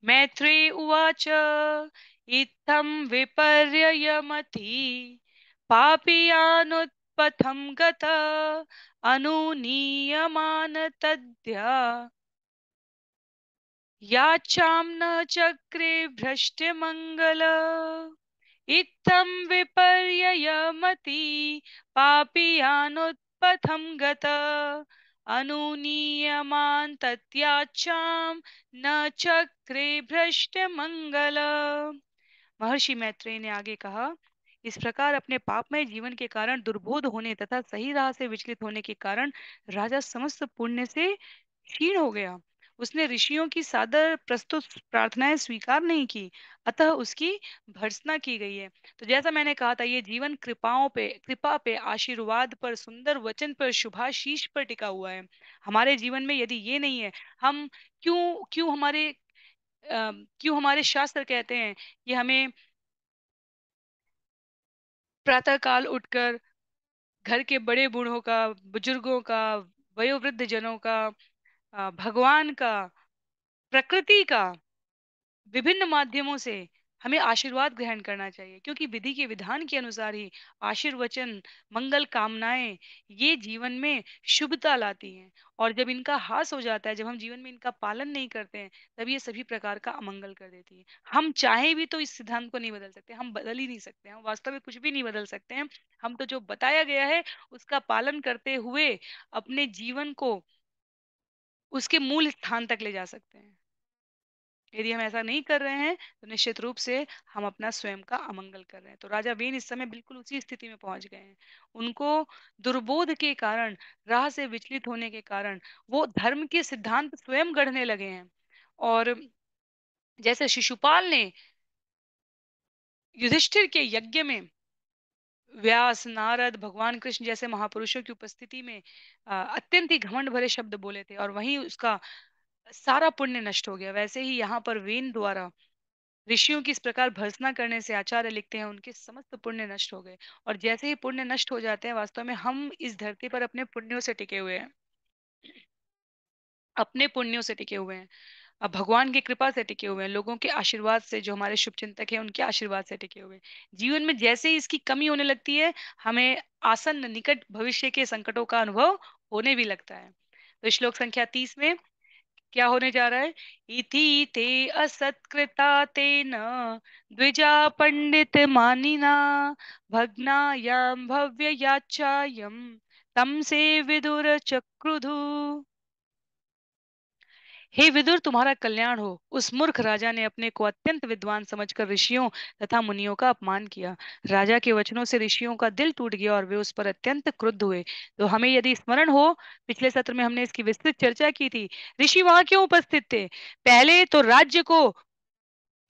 मैत्री उवाच इत्थं विपर्ययमति पापीयानुत्पथं गत अनुनीयमान तद्य याचां न चक्रे भ्रष्टमङ्गल। इत्थं विपर्ययमति पापीयानुत्पथं गत अनुनीयमान तत्याचां न चक्रे भ्रष्टमङ्गल। महर्षि मैत्रेय ने आगे कहा, इस प्रकार अपने पापमय जीवन के कारण दुर्बोध होने तथा सही राह से विचलित होने के कारण राजा समस्त पुण्य से क्षीण हो गया। उसने ऋषियों की सादर प्रस्तुत प्रार्थनाएं स्वीकार नहीं की, अतः उसकी भर्त्सना की गई है। तो जैसा मैंने कहा था, ये जीवन कृपा पे, आशीर्वाद पर, सुंदर वचन पर, शुभाशीष पर टिका हुआ है। हमारे जीवन में यदि ये नहीं है, हम क्यों क्यों हमारे क्यों हमारे शास्त्र कहते हैं कि हमें प्रातः काल उठकर घर के बड़े बूढ़ों का, बुजुर्गों का, वयोवृद्ध जनों का, भगवान का, प्रकृति का, विभिन्न माध्यमों से हमें आशीर्वाद ग्रहण करना चाहिए, क्योंकि विधि के विधान के अनुसार ही आशीर्वचन, मंगल कामनाएं ये जीवन में शुभता लाती हैं। और जब इनका हास हो जाता है, जब हम जीवन में इनका पालन नहीं करते हैं, तब ये सभी प्रकार का अमंगल कर देती है। हम चाहे भी तो इस सिद्धांत को नहीं बदल सकते, हम बदल ही नहीं सकते, हम वास्तव में कुछ भी नहीं बदल सकते हैं। हम तो जो बताया गया है उसका पालन करते हुए अपने जीवन को उसके मूल स्थान तक ले जा सकते हैं। यदि हम ऐसा नहीं कर रहे हैं, तो निश्चित रूप से हम अपना स्वयं का अमंगल कर रहे हैं। तो राजा वेन इस समय बिल्कुल उसी स्थिति में पहुंच गए हैं। उनको दुर्बोध के कारण, राह से विचलित होने के कारण, वो धर्म के सिद्धांत स्वयं गढ़ने लगे हैं। और जैसे शिशुपाल ने युधिष्ठिर के यज्ञ में व्यास, नारद, भगवान कृष्ण जैसे महापुरुषों की उपस्थिति में अत्यंत ही घमंड भरे शब्द बोले थे, और वहीं उसका सारा पुण्य नष्ट हो गया, वैसे ही यहाँ पर वेन द्वारा ऋषियों की इस प्रकार भर्त्सना करने से आचार्य लिखते हैं उनके समस्त पुण्य नष्ट हो गए। और जैसे ही पुण्य नष्ट हो जाते हैं, वास्तव में हम इस धरती पर अपने पुण्यों से टिके हुए हैं, अपने पुण्यों से टिके हुए हैं, अब भगवान की कृपा से टिके हुए हैं, लोगों के आशीर्वाद से, जो हमारे शुभ चिंतक हैं उनके आशीर्वाद से टिके हुए हैं। जीवन में जैसे ही इसकी कमी होने लगती है, हमें आसन्न निकट भविष्य के संकटों का अनुभव होने भी लगता है। तो श्लोक संख्या 30 में क्या होने जा रहा है? इति ते असत्कृता तेन द्विजा पंडित मानिना भग्नायाम भव्य याचायम तम से विदुर चक्रुधु। हे विदुर, तुम्हारा कल्याण हो। उस मूर्ख राजा ने अपने को अत्यंत विद्वान समझकर ऋषियों तथा मुनियों का अपमान किया। राजा के वचनों से ऋषियों का दिल टूट गया और वे उस पर अत्यंत क्रुद्ध हुए। तो हमें यदि स्मरण हो, पिछले सत्र में हमने इसकी विस्तृत चर्चा की थी। ऋषि वहां क्यों उपस्थित थे? पहले तो राज्य को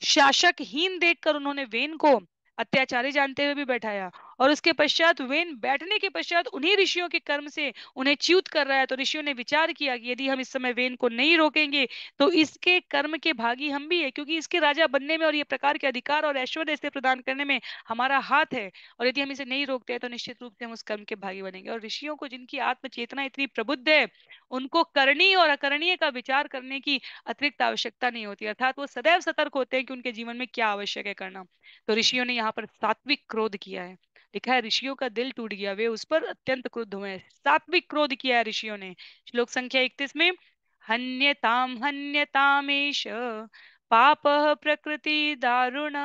शासकहीन देखकर उन्होंने वेन को अत्याचारी जानते हुए भी बैठाया, और उसके पश्चात वेन बैठने के पश्चात उन्हीं ऋषियों के कर्म से उन्हें च्युत कर रहा है। तो ऋषियों ने विचार किया कि यदि हम इस समय वेन को नहीं रोकेंगे, तो इसके कर्म के भागी हम भी है, क्योंकि इसके राजा बनने में और ये प्रकार के अधिकार और ऐश्वर्य इसे प्रदान करने में हमारा हाथ है। और यदि हम इसे नहीं रोकते हैं, तो निश्चित रूप से हम उस कर्म के भागी बनेंगे। और ऋषियों को, जिनकी आत्म चेतना इतनी प्रबुद्ध है, उनको करनीय और अकरणीय का विचार करने की अतिरिक्त आवश्यकता नहीं होती, अर्थात वो सदैव सतर्क होते हैं कि उनके जीवन में क्या आवश्यक है करना। तो ऋषियों ने यहाँ पर सात्विक क्रोध किया है। लिखा है ऋषियों का दिल टूट गया, वे उस पर अत्यंत क्रुद्ध हुए, सात्विक क्रोध किया है ऋषियों ने। श्लोक संख्या 31 में हन्यताम हन्यतामेश पाप प्रकृति दारुण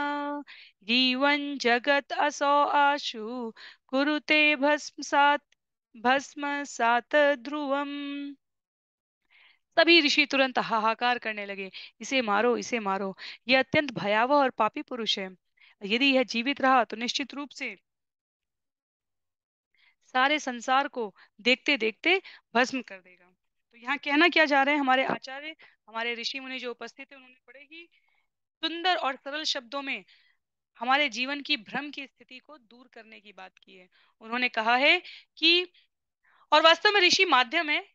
जीवन जगत असौ आशु कुरुते भस्म सात ध्रुवम। तभी ऋषि तुरंत हाहाकार करने लगे, इसे मारो, इसे मारो, यह अत्यंत भयावह और पापी पुरुष है। यदि यह जीवित रहा तो निश्चित रूप से सारे संसार को देखते देखते भस्म कर देगा। तो यहाँ कहना क्या जा रहे हैं हमारे आचार्य, हमारे ऋषि मुनि जो उपस्थित है, उन्होंने बड़े ही सुंदर और सरल शब्दों में हमारे जीवन की भ्रम की स्थिति को दूर करने की बात की है। उन्होंने कहा है कि, और वास्तव में ऋषि माध्यम है,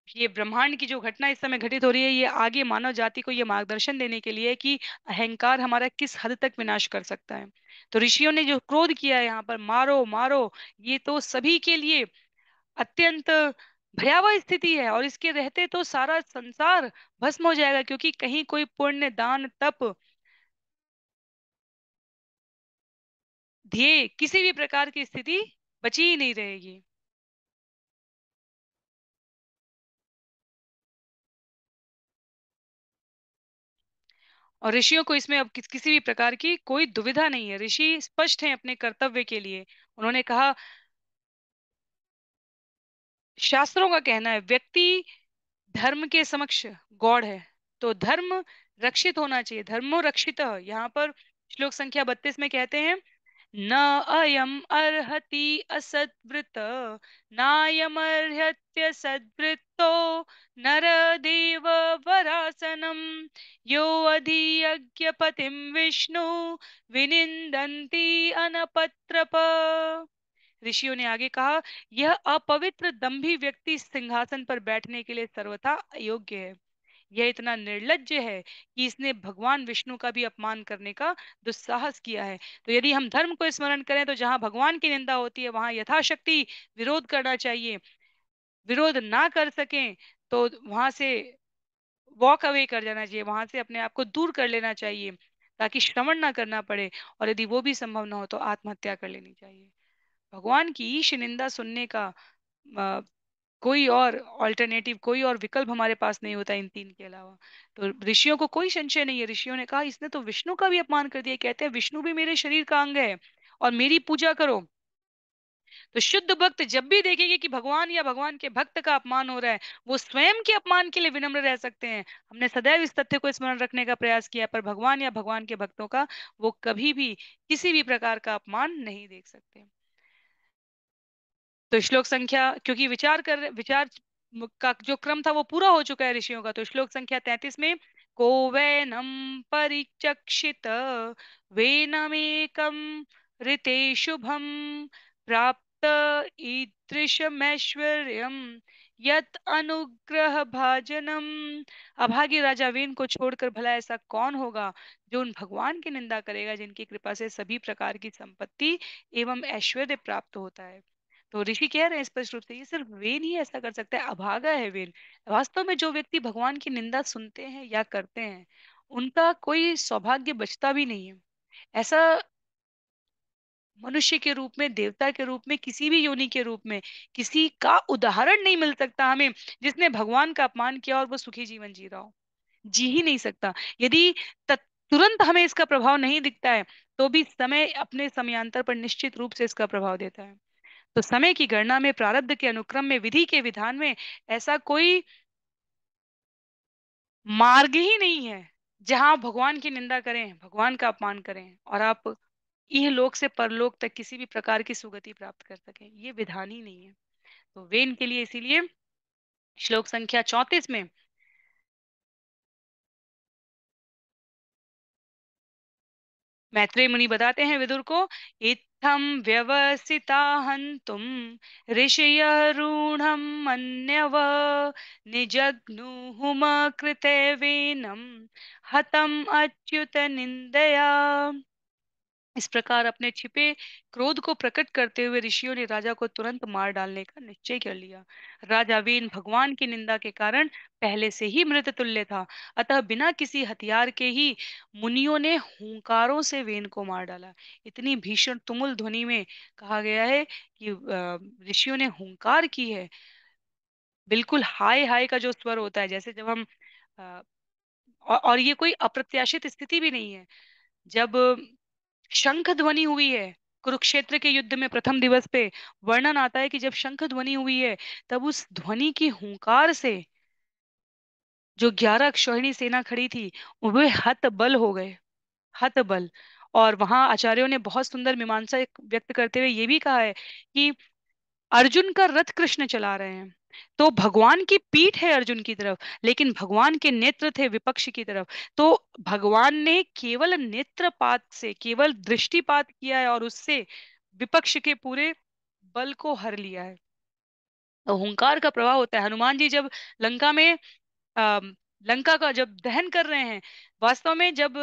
ये ब्रह्मांड की जो घटना इस समय घटित हो रही है, ये आगे मानव जाति को ये मार्गदर्शन देने के लिए कि अहंकार हमारा किस हद तक विनाश कर सकता है। तो ऋषियों ने जो क्रोध किया है यहाँ पर, मारो मारो, ये तो सभी के लिए अत्यंत भयावह स्थिति है, और इसके रहते तो सारा संसार भस्म हो जाएगा, क्योंकि कहीं कोई पुण्य, दान, तप, ध्येय, किसी भी प्रकार की स्थिति बची ही नहीं रहेगी। और ऋषियों को इसमें अब किसी भी प्रकार की कोई दुविधा नहीं है, ऋषि स्पष्ट हैं अपने कर्तव्य के लिए। उन्होंने कहा, शास्त्रों का कहना है व्यक्ति धर्म के समक्ष गौड़ है, तो धर्म रक्षित होना चाहिए, धर्मो रक्षित। यहाँ पर श्लोक संख्या 32 में कहते हैं, न अयम अर्हति असद्वृत नायमर्हत्य सद्वृत्तो नरदेव वरासनम यो अधियज्ञ पतिं विष्णु विनिंदन्ति अनपत्रप। ऋषियों ने आगे कहा, यह अपवित्र दंभी व्यक्ति सिंहासन पर बैठने के लिए सर्वथा अयोग्य है। यह इतना निर्लज्ज है कि इसने भगवान विष्णु का भी अपमान करने का दुस्साहस किया है। तो यदि हम धर्म को स्मरण करें तो जहां भगवान की निंदा होती है वहां यथाशक्ति विरोध करना चाहिए। विरोध ना कर सकें तो वहां से वॉक अवे कर जाना चाहिए, वहां से अपने आप को दूर कर लेना चाहिए ताकि श्रवण ना करना पड़े। और यदि वो भी संभव ना हो तो आत्महत्या कर लेनी चाहिए। भगवान की ईश निंदा सुनने का अ, कोई और ऑल्टरनेटिव, कोई और विकल्प हमारे पास नहीं होता इन तीन के अलावा। तो ऋषियों को कोई संशय नहीं है, ऋषियों ने कहा इसने तो विष्णु का भी अपमान कर दिया। कहते हैं विष्णु भी मेरे शरीर का अंग है और मेरी पूजा करो। तो शुद्ध भक्त जब भी देखेंगे कि भगवान या भगवान के भक्त का अपमान हो रहा है, वो स्वयं के अपमान के लिए विनम्र रह सकते हैं। हमने सदैव इस तथ्य को स्मरण रखने का प्रयास किया, पर भगवान या भगवान के भक्तों का वो कभी भी किसी भी प्रकार का अपमान नहीं देख सकते। तो श्लोक संख्या, क्योंकि विचार का जो क्रम था वो पूरा हो चुका है ऋषियों का, तो श्लोक संख्या 33 में, को वैनम परिचक्षित वेनमेकम ऋते शुभम प्राप्त ईदृशमैश्वर्यम यत अनुग्रह भाजनम। अभागी राजा वेन को छोड़कर भला ऐसा कौन होगा जो उन भगवान की निंदा करेगा जिनकी कृपा से सभी प्रकार की संपत्ति एवं ऐश्वर्य प्राप्त होता है। तो ऋषि कह रहे हैं स्पष्ट रूप से, ये सिर्फ वेन ही ऐसा कर सकता है, अभागा है वेन। वास्तव में जो व्यक्ति भगवान की निंदा सुनते हैं या करते हैं उनका कोई सौभाग्य बचता भी नहीं है। ऐसा मनुष्य के रूप में, देवता के रूप में, किसी भी योनि के रूप में किसी का उदाहरण नहीं मिल सकता हमें जिसने भगवान का अपमान किया और वो सुखी जीवन जी रहा हो। जी ही नहीं सकता। यदि तुरंत हमें इसका प्रभाव नहीं दिखता है तो भी समय अपने समयांतर पर निश्चित रूप से इसका प्रभाव देता है। तो समय की गणना में, प्रारब्ध के अनुक्रम में, विधि के विधान में ऐसा कोई मार्ग ही नहीं है जहां आप भगवान की निंदा करें, भगवान का अपमान करें और आप इहलोक से परलोक तक किसी भी प्रकार की सुगति प्राप्त कर सकें। ये विधान ही नहीं है। तो वे इनके लिए इसीलिए श्लोक संख्या 34 में मैत्रेय मुनि बताते हैं विदुर को, इत्थम व्यवसिता हंतुम ऋषय रूढ़म मन्यव निजग्नुहुम कृते वेनम हतम अच्युत निंदया। इस प्रकार अपने छिपे क्रोध को प्रकट करते हुए ऋषियों ने राजा को तुरंत मार डालने का निश्चय कर लिया। राजा वेन भगवान की निंदा के कारण पहले से ही मृत तुल्य था, अतः बिना किसी हथियार के ही मुनियों ने हुंकारों से वेन को मार डाला। इतनी भीषण तुमुल ध्वनि में कहा गया है कि ऋषियों ने हुंकार की है। बिल्कुल हाय हाय का जो स्वर होता है, जैसे जब हम अ, और ये कोई अप्रत्याशित स्थिति भी नहीं है। जब शंख ध्वनि हुई है कुरुक्षेत्र के युद्ध में प्रथम दिवस पे, वर्णन आता है कि जब शंख ध्वनि हुई है तब उस ध्वनि की हुंकार से जो 11 अक्षौहिणी सेना खड़ी थी वे हतबल हो गए, हतबल। और वहां आचार्यों ने बहुत सुंदर मीमांसा व्यक्त करते हुए ये भी कहा है कि अर्जुन का रथ कृष्ण चला रहे हैं, तो भगवान की पीठ है अर्जुन की तरफ, लेकिन भगवान के नेत्र थे विपक्ष की तरफ। तो भगवान ने केवल नेत्रपात से, केवल दृष्टिपात किया है और उससे विपक्ष के पूरे बल को हर लिया है। तो हुंकार का प्रभाव होता है। हनुमान जी जब लंका में अम, लंका का जब दहन कर रहे हैं, वास्तव में जब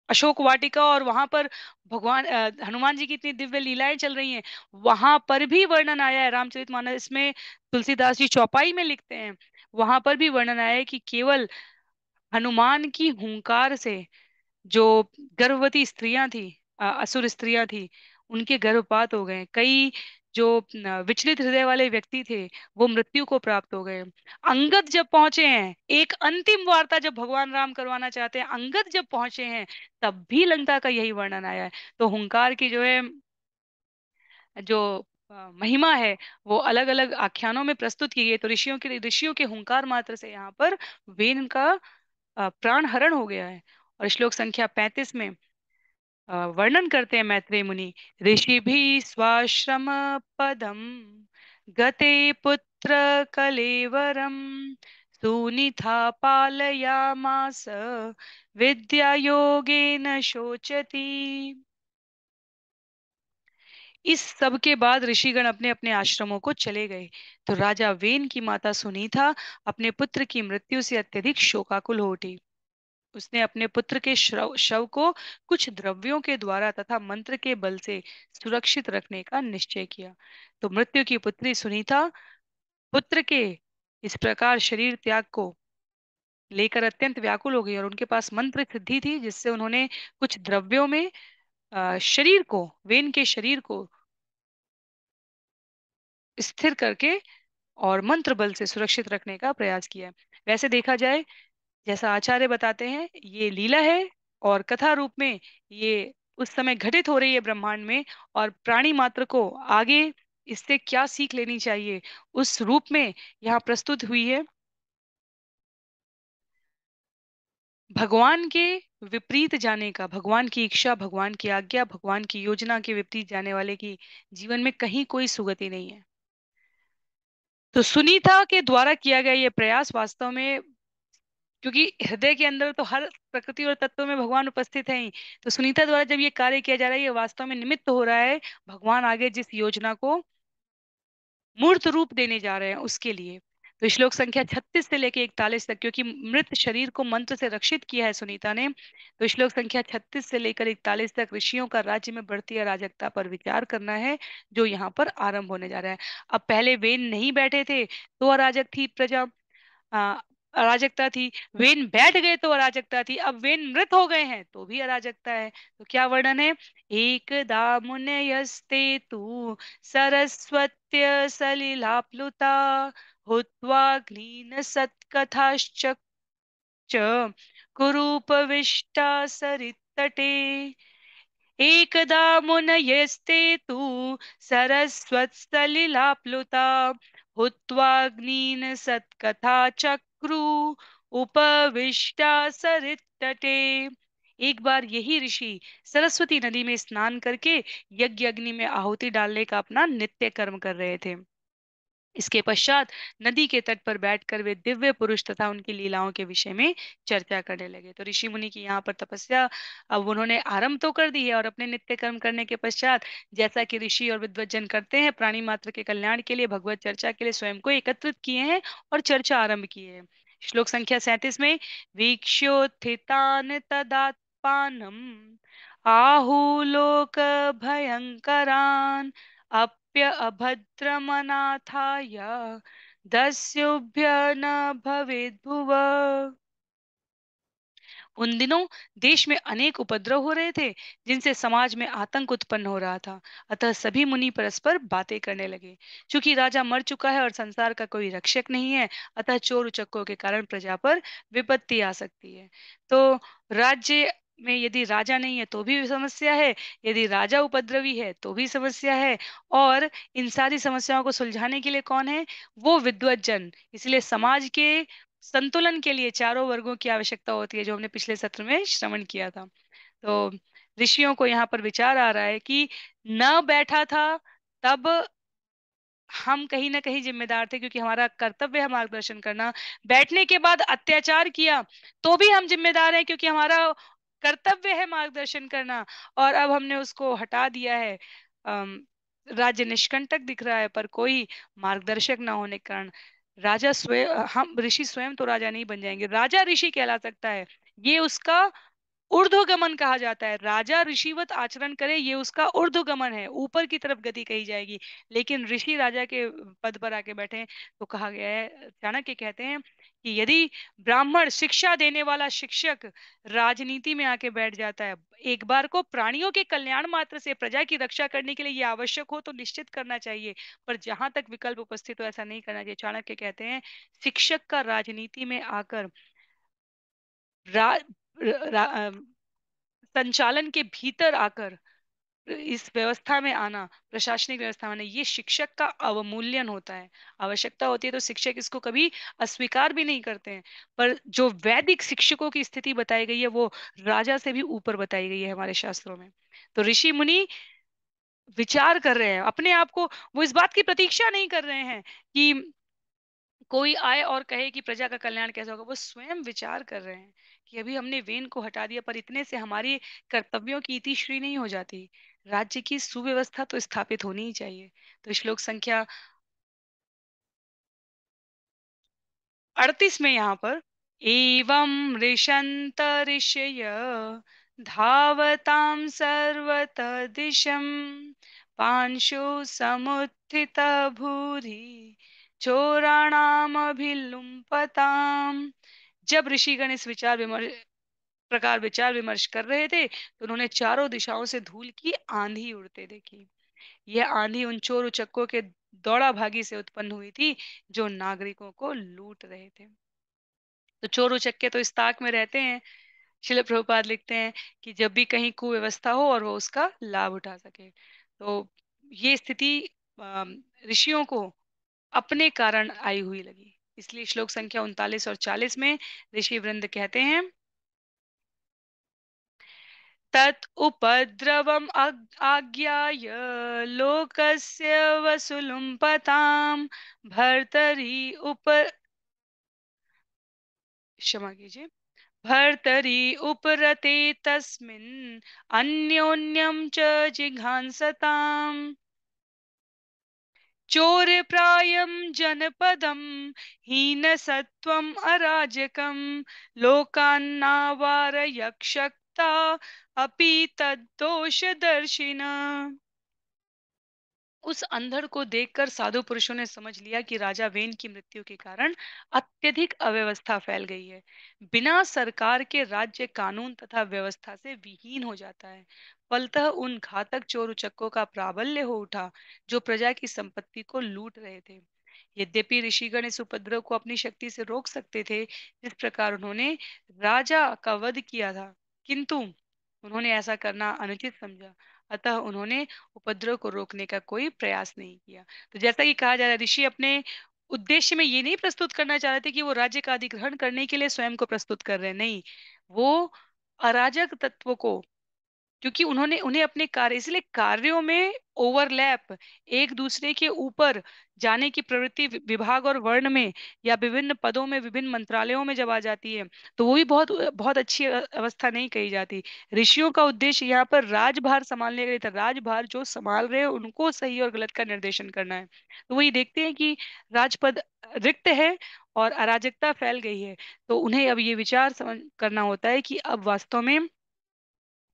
अशोक वाटिका और वहां पर भगवान हनुमान जी की इतनी दिव्य लीलाएं चल रही हैं, वहां पर भी वर्णन आया है रामचरितमानस में। तुलसीदास जी चौपाई में लिखते हैं, वहां पर भी वर्णन आया है कि केवल हनुमान की हुंकार से जो गर्भवती स्त्रियां थी, असुर स्त्रियां थी, उनके गर्भपात हो गए। कई जो विचलित हृदय वाले व्यक्ति थे वो मृत्यु को प्राप्त हो गए। अंगद जब पहुंचे हैं, एक अंतिम वार्ता जब भगवान राम करवाना चाहते हैं, अंगद जब पहुंचे हैं तब भी लंका का यही वर्णन आया है। तो हुंकार की जो है, जो महिमा है वो अलग अलग आख्यानों में प्रस्तुत की गई है। तो ऋषियों के हुंकार मात्र से यहाँ पर वेन का प्राण हरण हो गया है। और श्लोक संख्या 35 में वर्णन करते हैं मैत्रेय मुनि। ऋषि भी स्वाश्रम पदम गते पुत्र कलेवरम सुनीता पालयामास विद्या योगेन शोचति। इस सब के बाद ऋषिगण अपने अपने आश्रमों को चले गए। तो राजा वेन की माता सुनीता अपने पुत्र की मृत्यु से अत्यधिक शोकाकुल हो उठी। उसने अपने पुत्र के शव को कुछ द्रव्यों के द्वारा तथा मंत्र के बल से सुरक्षित रखने का निश्चय किया। तो मृत्यु की पुत्री सुनीता पुत्र के इस प्रकार शरीर त्याग को लेकर अत्यंत व्याकुल हो गई, और उनके पास मंत्र सिद्धि थी जिससे उन्होंने कुछ द्रव्यों में शरीर को, वेन के शरीर को स्थिर करके और मंत्र बल से सुरक्षित रखने का प्रयास किया। वैसे देखा जाए, जैसा आचार्य बताते हैं, ये लीला है और कथा रूप में ये उस समय घटित हो रही है ब्रह्मांड में, और प्राणी मात्र को आगे इससे क्या सीख लेनी चाहिए उस रूप में यहाँ प्रस्तुत हुई है। भगवान के विपरीत जाने का, भगवान की इच्छा, भगवान की आज्ञा, भगवान की योजना के विपरीत जाने वाले की जीवन में कहीं कोई सुगति नहीं है। तो सुनीता के द्वारा किया गया ये प्रयास वास्तव में, क्योंकि हृदय के अंदर तो हर प्रकृति और तत्व में भगवान उपस्थित है ही, तो सुनीता द्वारा जब ये कार्य किया जा रहा है, ये वास्तव में निमित्त हो रहा है भगवान आगे जिस योजना को मूर्त रूप देने जा रहे हैं उसके लिए। तो श्लोक संख्या 36 से लेके 41 तक, क्योंकि मृत शरीर को मंत्र से रक्षित किया है सुनीता ने, तो श्लोक संख्या 36 से लेकर 41 तक ऋषियों का राज्य में बढ़ती अराजकता पर विचार करना है, जो यहाँ पर आरंभ होने जा रहा है। अब पहले वेन नहीं बैठे थे तो अराजक थी प्रजा, आ, अराजकता थी। वेन बैठ गए तो अराजकता थी, अब वेन मृत हो गए हैं तो भी अराजकता है। तो क्या वर्णन है? एकदा मुनयस्ते तु सरस्वत्य सलिलाप्लुता हुत्वा सत्कथाश्च कुरूपविष्टा सरित्तटे। एकदा मुनयस्ते तु सरस्वत्सलिलाप्लुता हुत्वाग्नीन् सत्कथा चक्रु उपविष्टा सरित्तटे। एक बार यही ऋषि सरस्वती नदी में स्नान करके यज्ञ अग्नि में आहुति डालने का अपना नित्य कर्म कर रहे थे। इसके पश्चात नदी के तट पर बैठकर वे दिव्य पुरुष तथा उनकी लीलाओं के विषय में चर्चा करने लगे। तो ऋषि मुनि की यहाँ पर तपस्या अब उन्होंने आरंभ तो कर दी है, और अपने नित्य कर्म करने के पश्चात जैसा कि ऋषि और विद्वज्जन करते हैं, प्राणी मात्र के कल्याण के लिए, भगवत चर्चा के लिए स्वयं को एकत्रित किए हैं और चर्चा आरंभ की है। श्लोक संख्या 37 में वीक्षोत्थितान तदात्पानम आहुलोक भयंकरान अप्य अभद्रमनाथाय दस्युभ्य न भवेद्भुव। उन दिनों देश में अनेक उपद्रव हो रहे थे जिनसे समाज में आतंक उत्पन्न हो रहा था। अतः सभी मुनि परस्पर बातें करने लगे। क्योंकि राजा मर चुका है और संसार का कोई रक्षक नहीं है, अतः चोर उचक्कों के कारण प्रजा पर विपत्ति आ सकती है। तो राज्य में यदि राजा नहीं है तो भी समस्या है, यदि राजा उपद्रवी है तो भी समस्या है, और इन सारी समस्याओं को सुलझाने के लिए कौन है? वो विद्वज्जन। इसलिए समाज के संतुलन के लिए चारों वर्गों की आवश्यकता होती है, जो हमने पिछले सत्र में श्रवण किया था। तो ऋषियों को यहाँ पर विचार आ रहा है कि न बैठा था तब हम कहीं ना कहीं जिम्मेदार थे, क्योंकि हमारा कर्तव्य है मार्गदर्शन करना। बैठने के बाद अत्याचार किया तो भी हम जिम्मेदार हैं, क्योंकि हमारा कर्तव्य है मार्गदर्शन करना, और अब हमने उसको हटा दिया है। अम, राज्य निष्कंटक दिख रहा है, पर कोई मार्गदर्शक ना होने के कारण राजा स्वयं, हम ऋषि स्वयं तो राजा नहीं बन जाएंगे, राजा ऋषि कहला सकता है। ये उसका ऊर्ध्वगमन कहा जाता है। राजा ऋषिवत आचरण करे, ये उसका ऊर्ध्वगमन है, ऊपर की तरफ गति कही जाएगी। लेकिन ऋषि राजा के पद पर आके बैठे हैं, तो कहा गया है, चाणक्य कहते हैं कि यदि ब्राह्मण शिक्षा देने वाला शिक्षक राजनीति में आके बैठ जाता है, एक बार को प्राणियों के कल्याण मात्र से, प्रजा की रक्षा करने के लिए ये आवश्यक हो तो निश्चित करना चाहिए, पर जहां तक विकल्प उपस्थित हो ऐसा नहीं करना चाहिए। चाणक्य कहते हैं शिक्षक का राजनीति में आकर रा, रा, संचालन के भीतर आकर इस व्यवस्था में आना, प्रशासनिक व्यवस्था में आना, ये शिक्षक का अवमूल्यन होता है। आवश्यकता होती है तो शिक्षक इसको कभी अस्वीकार भी नहीं करते हैं। पर जो वैदिक शिक्षकों की स्थिति बताई गई है वो राजा से भी ऊपर बताई गई है हमारे शास्त्रों में। तो ऋषि मुनि विचार कर रहे हैं अपने आप को, वो इस बात की प्रतीक्षा नहीं कर रहे हैं कि कोई आए और कहे कि प्रजा का कल्याण कैसे होगा। वो स्वयं विचार कर रहे हैं कि अभी हमने वेन को हटा दिया पर इतने से हमारी कर्तव्यों की इतिश्री नहीं हो जाती। राज्य की सुव्यवस्था तो स्थापित होनी ही चाहिए। तो श्लोक संख्या 38 में यहाँ पर, एवं ऋषन्त ऋषय धावतां सर्वतः दिशं पांशु समुत्थित भूरि चोराणामभिलुम्पताम्। जब ऋषिगण इस विचार विमर्श कर रहे थे तो उन्होंने चारों दिशाओं से धूल की आंधी उड़ते देखी। यह आंधी उन चोर उचक्कों के दौड़ा भागी से उत्पन्न हुई थी जो नागरिकों को लूट रहे थे। तो चोर उचक्के तो इस ताक में रहते हैं, शिल प्रभुपाद लिखते हैं कि जब भी कहीं कुव्यवस्था हो और वो उसका लाभ उठा सके। तो ये स्थिति ऋषियों को अपने कारण आई हुई लगी। इसलिए श्लोक संख्या 39 और 40 में ऋषि वृंद कहते हैं, तत् उपद्रवम् आज्ञाय लोकस्य वसुलुम्पताम् भर्तरि उप क्षमा कीजिए, भर्तरि उपरते तस्मिन् अन्योन्यं च जिघांसताम् चोरप्रायं जनपदं हीनसत्त्वम् अराजकं लोकान्नावारयक्षक्ता अपि तद्दोषदर्शिन। उस अंधड़ को देखकर साधु पुरुषों ने समझ लिया कि राजा वेन की मृत्यु के कारण अत्यधिक अव्यवस्था फैल गई है। बिना सरकार के राज्य कानून तथा व्यवस्था से विहीन हो जाता है। फलतः उन घातक चोर उचक्कों का प्राबल्य हो उठा जो प्रजा की संपत्ति को लूट रहे थे। यद्यपि ऋषिगण इस उपद्रव को अपनी शक्ति से रोक सकते थे जिस प्रकार उन्होंने राजा का वध किया था, किंतु उन्होंने ऐसा करना अनुचित समझा। अतः उन्होंने उपद्रव को रोकने का कोई प्रयास नहीं किया। तो जैसा कि कहा जा रहा है, ऋषि अपने उद्देश्य में ये नहीं प्रस्तुत करना चाह रहे थे कि वो राज्य का अधिग्रहण करने के लिए स्वयं को प्रस्तुत कर रहे हैं, नहीं। वो अराजक तत्व को, क्योंकि उन्होंने उन्हें अपने कार्य, इसलिए कार्यों में ओवरलैप, एक दूसरे के ऊपर जाने की प्रवृत्ति विभाग और वर्ण में या विभिन्न पदों में विभिन्न मंत्रालयों में जब आ जाती है तो वो भी बहुत बहुत अच्छी अवस्था नहीं कही जाती। ऋषियों का उद्देश्य यहाँ पर राजभार संभालने का नहीं था, राजभार जो संभाल रहे हैं उनको सही और गलत का निर्देशन करना है। तो वही देखते हैं कि राजपद रिक्त है और अराजकता फैल गई है। तो उन्हें अब ये विचार समझ करना होता है कि अब वास्तव में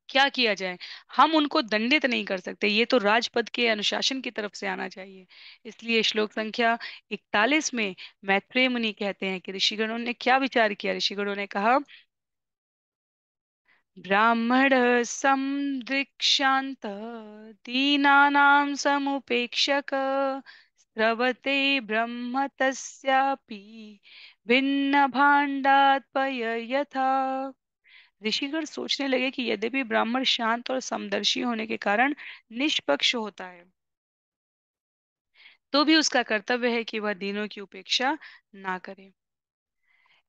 क्या किया जाए। हम उनको दंडित नहीं कर सकते, ये तो राजपद के अनुशासन की तरफ से आना चाहिए। इसलिए श्लोक संख्या 41 में मैत्रेय मुनि कहते हैं कि ऋषिगणों ने क्या विचार किया। ऋषिगणों ने कहा, ब्राह्मण समदृक्षांत दीनानां समुपेक्षक स्रवते ब्रह्म तस्यापि भिन्न भाण्डात्पय यथा। ऋषिगण सोचने लगे कि यद्यपि ब्राह्मण शांत और समदर्शी होने के कारण निष्पक्ष होता है, तो भी उसका कर्तव्य है कि वह दीनों की उपेक्षा ना करे।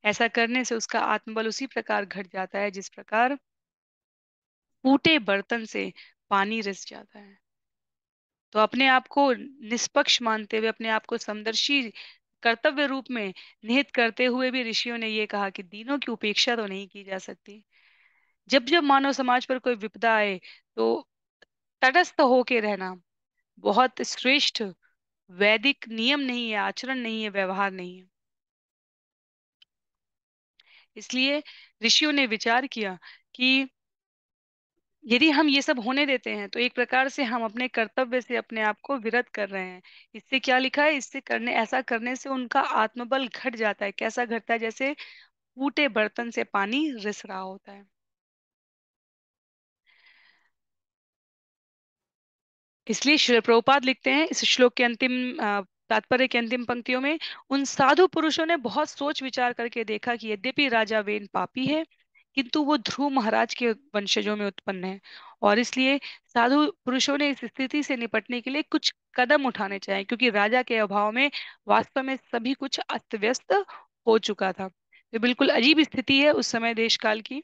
ऐसा करने से उसका आत्मबल उसी प्रकार घट जाता है जिस प्रकार फूटे बर्तन से पानी रिस जाता है। तो अपने आप को निष्पक्ष मानते हुए, अपने आप को समदर्शी कर्तव्य रूप में निहित करते हुए भी ऋषियों ने ये कहा कि दीनों की उपेक्षा तो नहीं की जा सकती। जब जब मानव समाज पर कोई विपदा आए तो तटस्थ होके रहना बहुत श्रेष्ठ वैदिक नियम नहीं है, आचरण नहीं है, व्यवहार नहीं है। इसलिए ऋषियों ने विचार किया कि यदि हम ये सब होने देते हैं तो एक प्रकार से हम अपने कर्तव्य से अपने आप को विरत कर रहे हैं। इससे क्या लिखा है, इससे करने, ऐसा करने से उनका आत्मबल घट जाता है। कैसा घटता है, जैसे फूटे बर्तन से पानी रिस रहा होता है। इसलिए श्री प्रभुपाद लिखते हैं इस श्लोक के अंतिम तात्पर्य के अंतिम पंक्तियों में, उन साधु पुरुषों ने बहुत सोच विचार करके देखा कि यद्यपि राजा वेन पापी है किंतु वो ध्रुव महाराज के वंशजों में उत्पन्न है। और इसलिए साधु पुरुषों ने इस स्थिति से निपटने के लिए कुछ कदम उठाने चाहिए, क्योंकि राजा के अभाव में वास्तव में सभी कुछ अस्त व्यस्त हो चुका था। तो बिल्कुल अजीब स्थिति है उस समय देश काल की।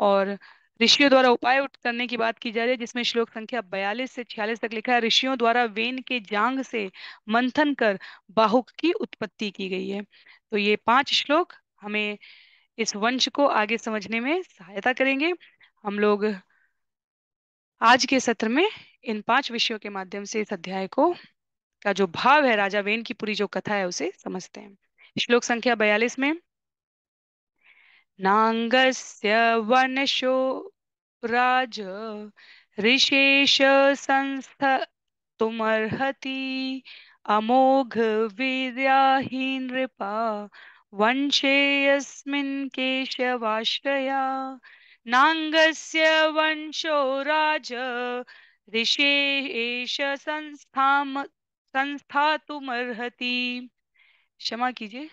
और ऋषियों द्वारा उपाय करने की बात की जा रही है, जिसमें श्लोक संख्या 42 से 46 तक लिखा है, ऋषियों द्वारा वेन के जांग से मंथन कर बाहुक की उत्पत्ति की गई है। तो ये 5 श्लोक हमें इस वंश को आगे समझने में सहायता करेंगे। हम लोग आज के सत्र में इन 5 विषयों के माध्यम से इस अध्याय को का जो भाव है, राजा वेन की पूरी जो कथा है, उसे समझते हैं। श्लोक संख्या 42 में, नांगस्य वनशो राज ऋषेश संस्थ तुमर्हति अमोघ वीर्याहि नृपा वंशे यस्मिन् केशवाश्रया। नांगस्य वंशो राज ऋषेश संस्थातुमर्हति। क्षमा कीजिए।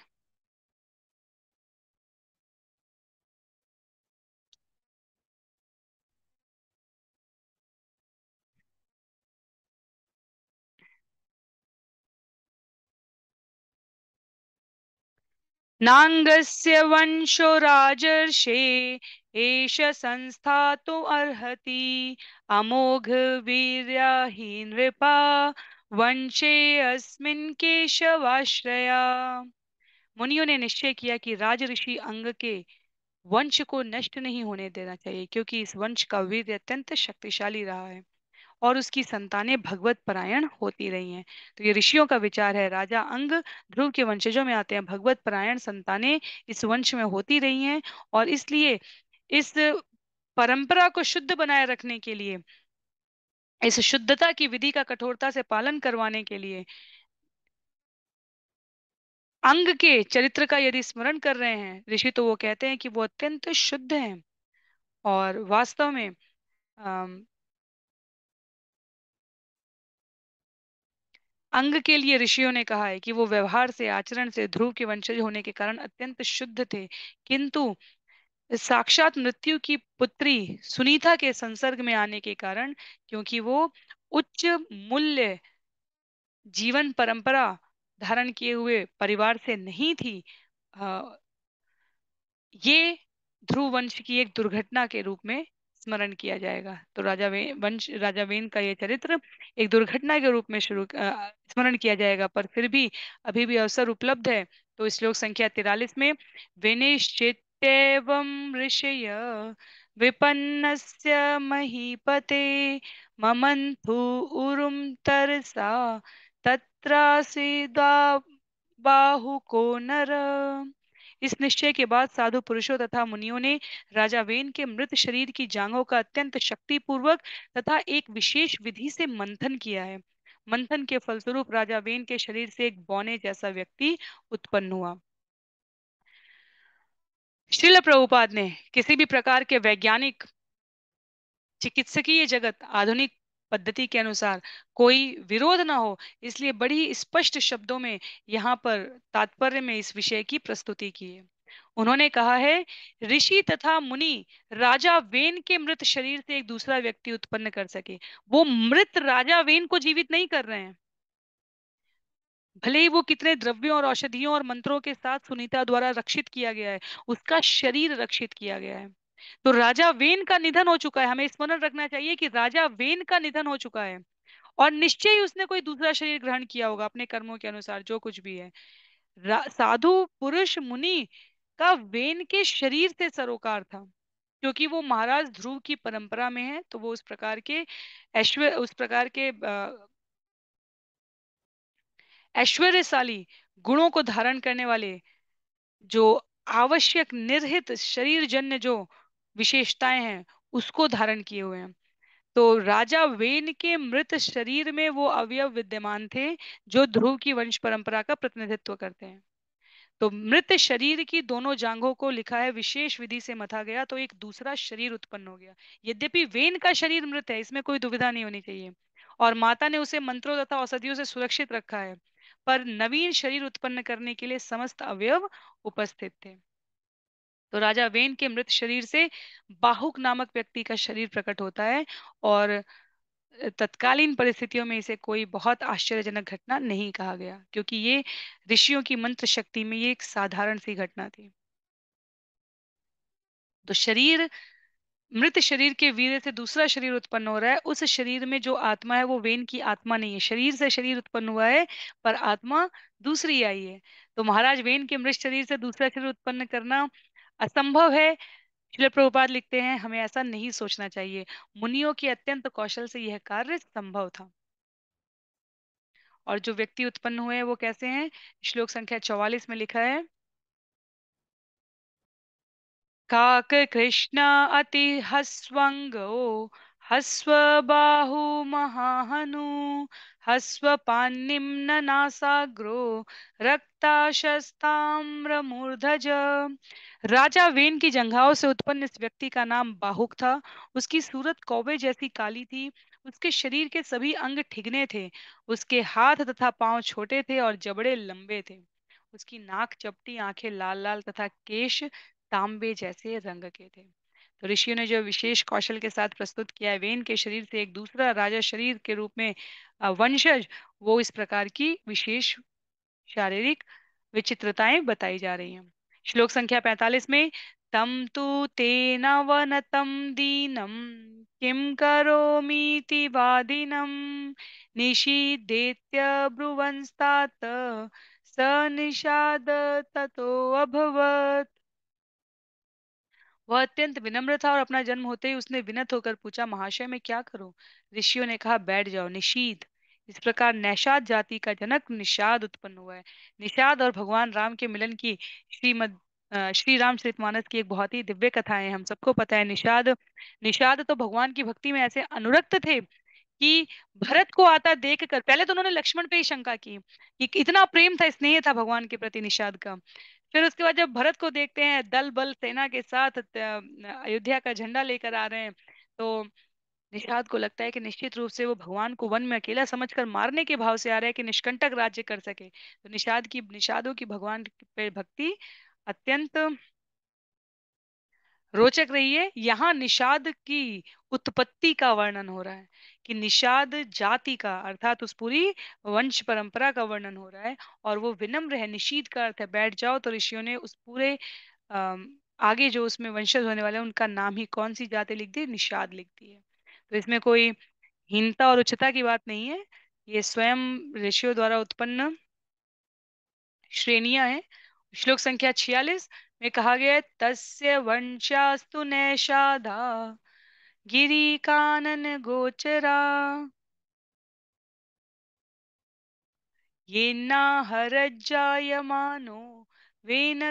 नांगस्य वंशो राजर्षे एष संस्थातु अर्हति अमोघ वीर्या हि नृपा वंशे अस्मिन् केशवाश्रया। मुनियों ने निश्चय किया कि राज ऋषि अंग के वंश को नष्ट नहीं होने देना चाहिए, क्योंकि इस वंश का वीर्य अत्यंत शक्तिशाली रहा है और उसकी संतानें भगवत परायण होती रही हैं। तो ये ऋषियों का विचार है। राजा अंग ध्रुव के वंशजों में आते हैं, भगवत परायण संतानें इस वंश में होती रही हैं। और इसलिए इस परंपरा को शुद्ध बनाए रखने के लिए, इस शुद्धता की विधि का कठोरता से पालन करवाने के लिए, अंग के चरित्र का यदि स्मरण कर रहे हैं ऋषि, तो वो कहते हैं कि वो अत्यंत शुद्ध हैं। और वास्तव में अंग के लिए ऋषियों ने कहा है कि वो व्यवहार से, आचरण से ध्रुव के वंशज होने के कारण अत्यंत शुद्ध थे, किंतु साक्षात मृत्यु की पुत्री सुनीता के संसर्ग में आने के कारण, क्योंकि वो उच्च मूल्य जीवन परंपरा धारण किए हुए परिवार से नहीं थी, ये ध्रुव वंश की एक दुर्घटना के रूप में स्मरण किया जाएगा। तो राजा वेन का ये चरित्र एक दुर्घटना के रूप में स्मरण किया जाएगा। पर फिर भी अभी भी अवसर उपलब्ध है। तो श्लोक संख्या 43 में, विनिश्चित्येवं ऋषय विपन्नस्य महीपते ममंथु उरुम तरसा तत्रासीदा बाहुको नर। इस निश्चय के बाद साधु पुरुषों तथा मुनियों ने राजा वेन के मृत शरीर की जांघों का अत्यंत शक्तिपूर्वक तथा एक विशेष विधि से मंथन किया है। मंथन के फलस्वरूप राजा वेन के शरीर से एक बौने जैसा व्यक्ति उत्पन्न हुआ। श्रील प्रभुपाद ने किसी भी प्रकार के वैज्ञानिक चिकित्सकीय जगत आधुनिक पद्धति के अनुसार कोई विरोध ना हो, इसलिए बड़ी स्पष्ट शब्दों में यहाँ पर तात्पर्य में इस विषय की प्रस्तुति की है। उन्होंने कहा है, ऋषि तथा मुनि राजा वेन के मृत शरीर से एक दूसरा व्यक्ति उत्पन्न कर सके। वो मृत राजा वेन को जीवित नहीं कर रहे हैं, भले ही वो कितने द्रव्यों और औषधियों और मंत्रों के साथ सुनीता द्वारा रक्षित किया गया है, उसका शरीर रक्षित किया गया है। तो राजा वेन का निधन हो चुका है। हमें स्मरण रखना चाहिए कि राजा वेन का निधन हो चुका है, और निश्चय ही उसने कोई दूसरा शरीर ग्रहण किया होगा अपने कर्मों के अनुसार, जो कुछ भी है। साधु पुरुष मुनि का वेन के शरीर से सरोकार था, क्योंकि वो महाराज ध्रुव की परंपरा में है। तो वो उस प्रकार के ऐश्वर्यशाली गुणों को धारण करने वाले, जो आवश्यक निर्हित शरीर जन्य जो विशेषताएं हैं, उसको धारण किए हुए हैं। तो राजा वेन के मृत शरीर में वो अवयव विद्यमान थे जो ध्रुव की वंश परंपरा का प्रतिनिधित्व करते हैं। तो मृत शरीर की दोनों जांघों को लिखा है विशेष विधि से मथा गया, तो एक दूसरा शरीर उत्पन्न हो गया। यद्यपि वेन का शरीर मृत है, इसमें कोई दुविधा नहीं होनी चाहिए, और माता ने उसे मंत्रों तथा औषधियों से सुरक्षित रखा है, पर नवीन शरीर उत्पन्न करने के लिए समस्त अवयव उपस्थित थे। तो राजा वेन के मृत शरीर से बाहुक नामक व्यक्ति का शरीर प्रकट होता है। और तत्कालीन परिस्थितियों में इसे कोई बहुत आश्चर्यजनक घटना नहीं कहा गया, क्योंकि ये ऋषियों की मंत्र शक्ति में ये एक साधारण सी घटना थी। तो शरीर, मृत शरीर के वीर्य से दूसरा शरीर उत्पन्न हो रहा है। उस शरीर में जो आत्मा है वो वेन की आत्मा नहीं है, शरीर से शरीर उत्पन्न हुआ है, पर आत्मा दूसरी आई है। तो महाराज वेन के मृत शरीर से दूसरा शरीर उत्पन्न करना असंभव है। श्रील प्रभुपाद लिखते हैं हमें ऐसा नहीं सोचना चाहिए, मुनियों के अत्यंत कौशल से यह कार्य संभव था। और जो व्यक्ति उत्पन्न हुए हैं वो कैसे हैं? श्लोक संख्या 44 में लिखा है, काक कृष्ण अति हस्वंगो हस्व बाहु महाहनु हस्व पानिम नासाग्रो रक्ताशस्ताम्र मूर्धज। राजा वेन की जंघाओं से उत्पन्न इस व्यक्ति का नाम बाहुक था। उसकी सूरत कौवे जैसी काली थी। उसके शरीर के सभी अंग ठिगने थे। उसके हाथ तथा पांव छोटे थे और जबड़े लंबे थे। उसकी नाक चपटी, आंखें लाल लाल तथा केश तांबे जैसे रंग के थे। तो ऋषियों ने जो विशेष कौशल के साथ प्रस्तुत किया है वेन के शरीर से एक दूसरा राजा शरीर के रूप में वंशज, वो इस प्रकार की विशेष शारीरिक विचित्रताएं बताई जा रही हैं। श्लोक संख्या 45 में, तम तु तेन वनतम दीनम किम करोमीति वादिनम निशीदेत्य ब्रुवंस्तात स निषाद ततो अभवत्। वह अत्यंत विनम्र था और अपना जन्म होते ही उसने विनत होकर पूछा, महाशय मैं क्या करूं? ऋषियों ने कहा, बैठ जाओ। निशीद, इस प्रकार नैषाद जाति का जनक निषाद उत्पन्न हुआ है। निषाद और भगवान राम के मिलन की श्रीमद श्री रामचरितमानस की एक बहुत ही दिव्य कथा है, हम सबको पता है। निषाद निषाद तो भगवान की भक्ति में ऐसे अनुरक्त थे कि भरत को आता देखकर पहले तो उन्होंने लक्ष्मण पे ही शंका की कि इतना प्रेम था, स्नेह था भगवान के प्रति निषाद का। फिर उसके बाद जब भरत को देखते हैं दल बल सेना के साथ अयोध्या का झंडा लेकर आ रहे हैं, तो निषाद को लगता है कि निश्चित रूप से वो भगवान को वन में अकेला समझकर मारने के भाव से आ रहा है कि निष्कंटक राज्य कर सके। तो निषादों की भगवान पे भक्ति अत्यंत रोचक रही है। यहाँ निषाद की उत्पत्ति का वर्णन हो रहा है कि निषाद जाति का अर्थात उस पूरी वंश परंपरा का वर्णन हो रहा है। और वो विनम्र है, निशीद का अर्थ है बैठ जाओ। तो ऋषियों ने उस पूरे आगे जो उसमें वंशज होने वाले हैं उनका नाम ही कौन सी जाति लिख दी? निषाद लिख दी है। तो इसमें कोई हीनता और उच्चता की बात नहीं है, ये स्वयं ऋषियों द्वारा उत्पन्न श्रेणियां हैं। श्लोक संख्या 46 में कहा गया है, तस्य वंशास्तु नैषाधा गिरी कानन गोचरा येना हरज्जायमानो वेन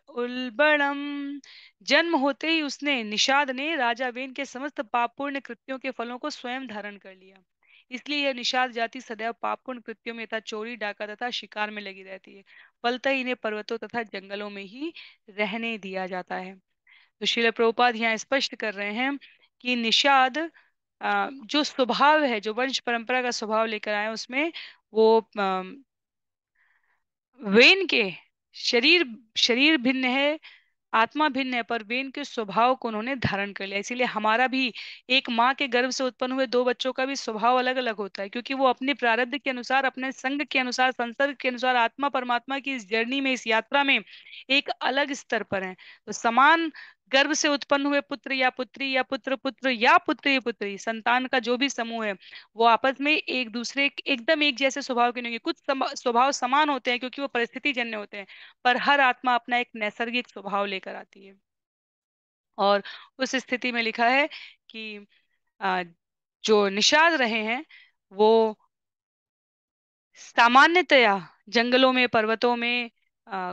उल्बणम। जन्म होते ही उसने निषाद ने राजा वेन के समस्त पापपूर्ण कृत्यों के फलों को स्वयं धारण कर लिया। इसलिए यह निषाद जाति सदैव पापपूर्ण कृत्यों में तथा चोरी डाका तथा शिकार में लगी रहती है। फलतः इन्हें पर्वतों तथा जंगलों में ही रहने दिया जाता है। तो श्रील प्रभुपाद यहाँ स्पष्ट कर रहे हैं कि निषाद जो स्वभाव है, जो वंश परंपरा का स्वभाव लेकर आए उसमें वो वेन के शरीर शरीर भिन्न है, आत्मा भिन्न है, पर वे इनके स्वभाव को उन्होंने धारण कर लिया। इसीलिए हमारा भी एक माँ के गर्भ से उत्पन्न हुए दो बच्चों का भी स्वभाव अलग अलग होता है, क्योंकि वो अपने प्रारब्ध के अनुसार, अपने संग के अनुसार, संसर्ग के अनुसार आत्मा परमात्मा की इस जर्नी में, इस यात्रा में एक अलग स्तर पर हैं। तो समान गर्भ से उत्पन्न हुए पुत्र या पुत्री या पुत्र पुत्र या पुत्री पुत्री संतान का जो भी समूह है, वो आपस में एक दूसरे एकदम एक जैसे स्वभाव के नहीं होंगे। कुछ स्वभाव समान होते हैं क्योंकि वो परिस्थिति जन्य होते हैं, पर हर आत्मा अपना एक नैसर्गिक स्वभाव लेकर आती है। और उस स्थिति में लिखा है कि आ, जो निषाद रहे हैं वो सामान्यतया जंगलों में, पर्वतों में,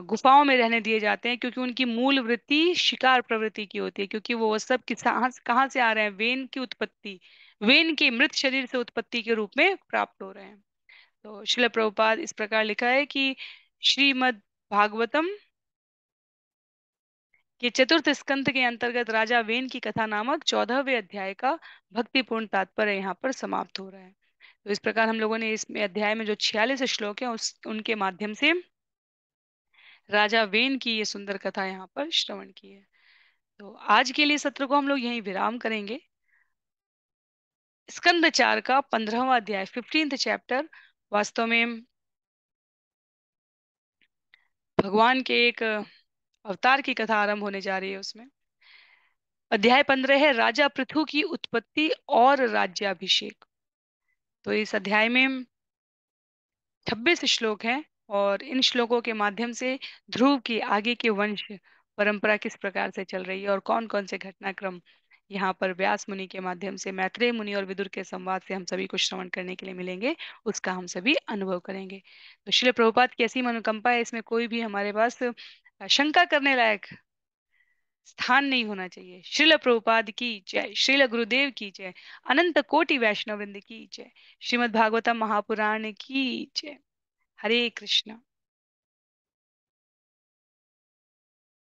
गुफाओं में रहने दिए जाते हैं, क्योंकि उनकी मूल वृत्ति शिकार प्रवृत्ति की होती है। क्योंकि वो सब कहाँ से आ रहे हैं? वेन की उत्पत्ति, वेन के मृत शरीर से उत्पत्ति के रूप में प्राप्त हो रहे हैं। तो श्रील प्रभुपाद इस प्रकार लिखा है कि श्रीमद् भागवतम ये चतुर्थ स्कंध के अंतर्गत राजा वेन की कथा नामक 14वें अध्याय का भक्तिपूर्ण तात्पर्य यहाँ पर समाप्त हो रहा है। तो इस प्रकार हम लोगों ने इसमें अध्याय में जो 46 श्लोक हैं उस उनके माध्यम से राजा वेन की ये सुंदर कथा यहाँ पर श्रवण की है। तो आज के लिए सत्र को हम लोग यहीं विराम करेंगे। स्कंद 4 का 15वां अध्याय, 15th चैप्टर, वास्तव में भगवान के एक अवतार की कथा आरंभ होने जा रही है उसमें। अध्याय 15 है राजा पृथु की उत्पत्ति और राज्याभिषेक। तो इस अध्याय में 26 श्लोक हैं और इन श्लोकों के माध्यम से ध्रुव की आगे के वंश परंपरा किस प्रकार से चल रही है और कौन कौन से घटनाक्रम यहाँ पर व्यास मुनि के माध्यम से मैत्रेय मुनि और विदुर के संवाद से हम सभी को श्रवण करने के लिए मिलेंगे, उसका हम सभी अनुभव करेंगे। तो श्रील प्रभुपाद की ऐसी मनोकंपा है, इसमें कोई भी हमारे पास शंका करने लायक स्थान नहीं होना चाहिए। श्रील प्रभुपाद की जय, श्रील गुरुदेव की जय, अनंत कोटि वैष्णववृंद की जय, श्रीमद् भागवतम महापुराण की जय। हरे कृष्ण।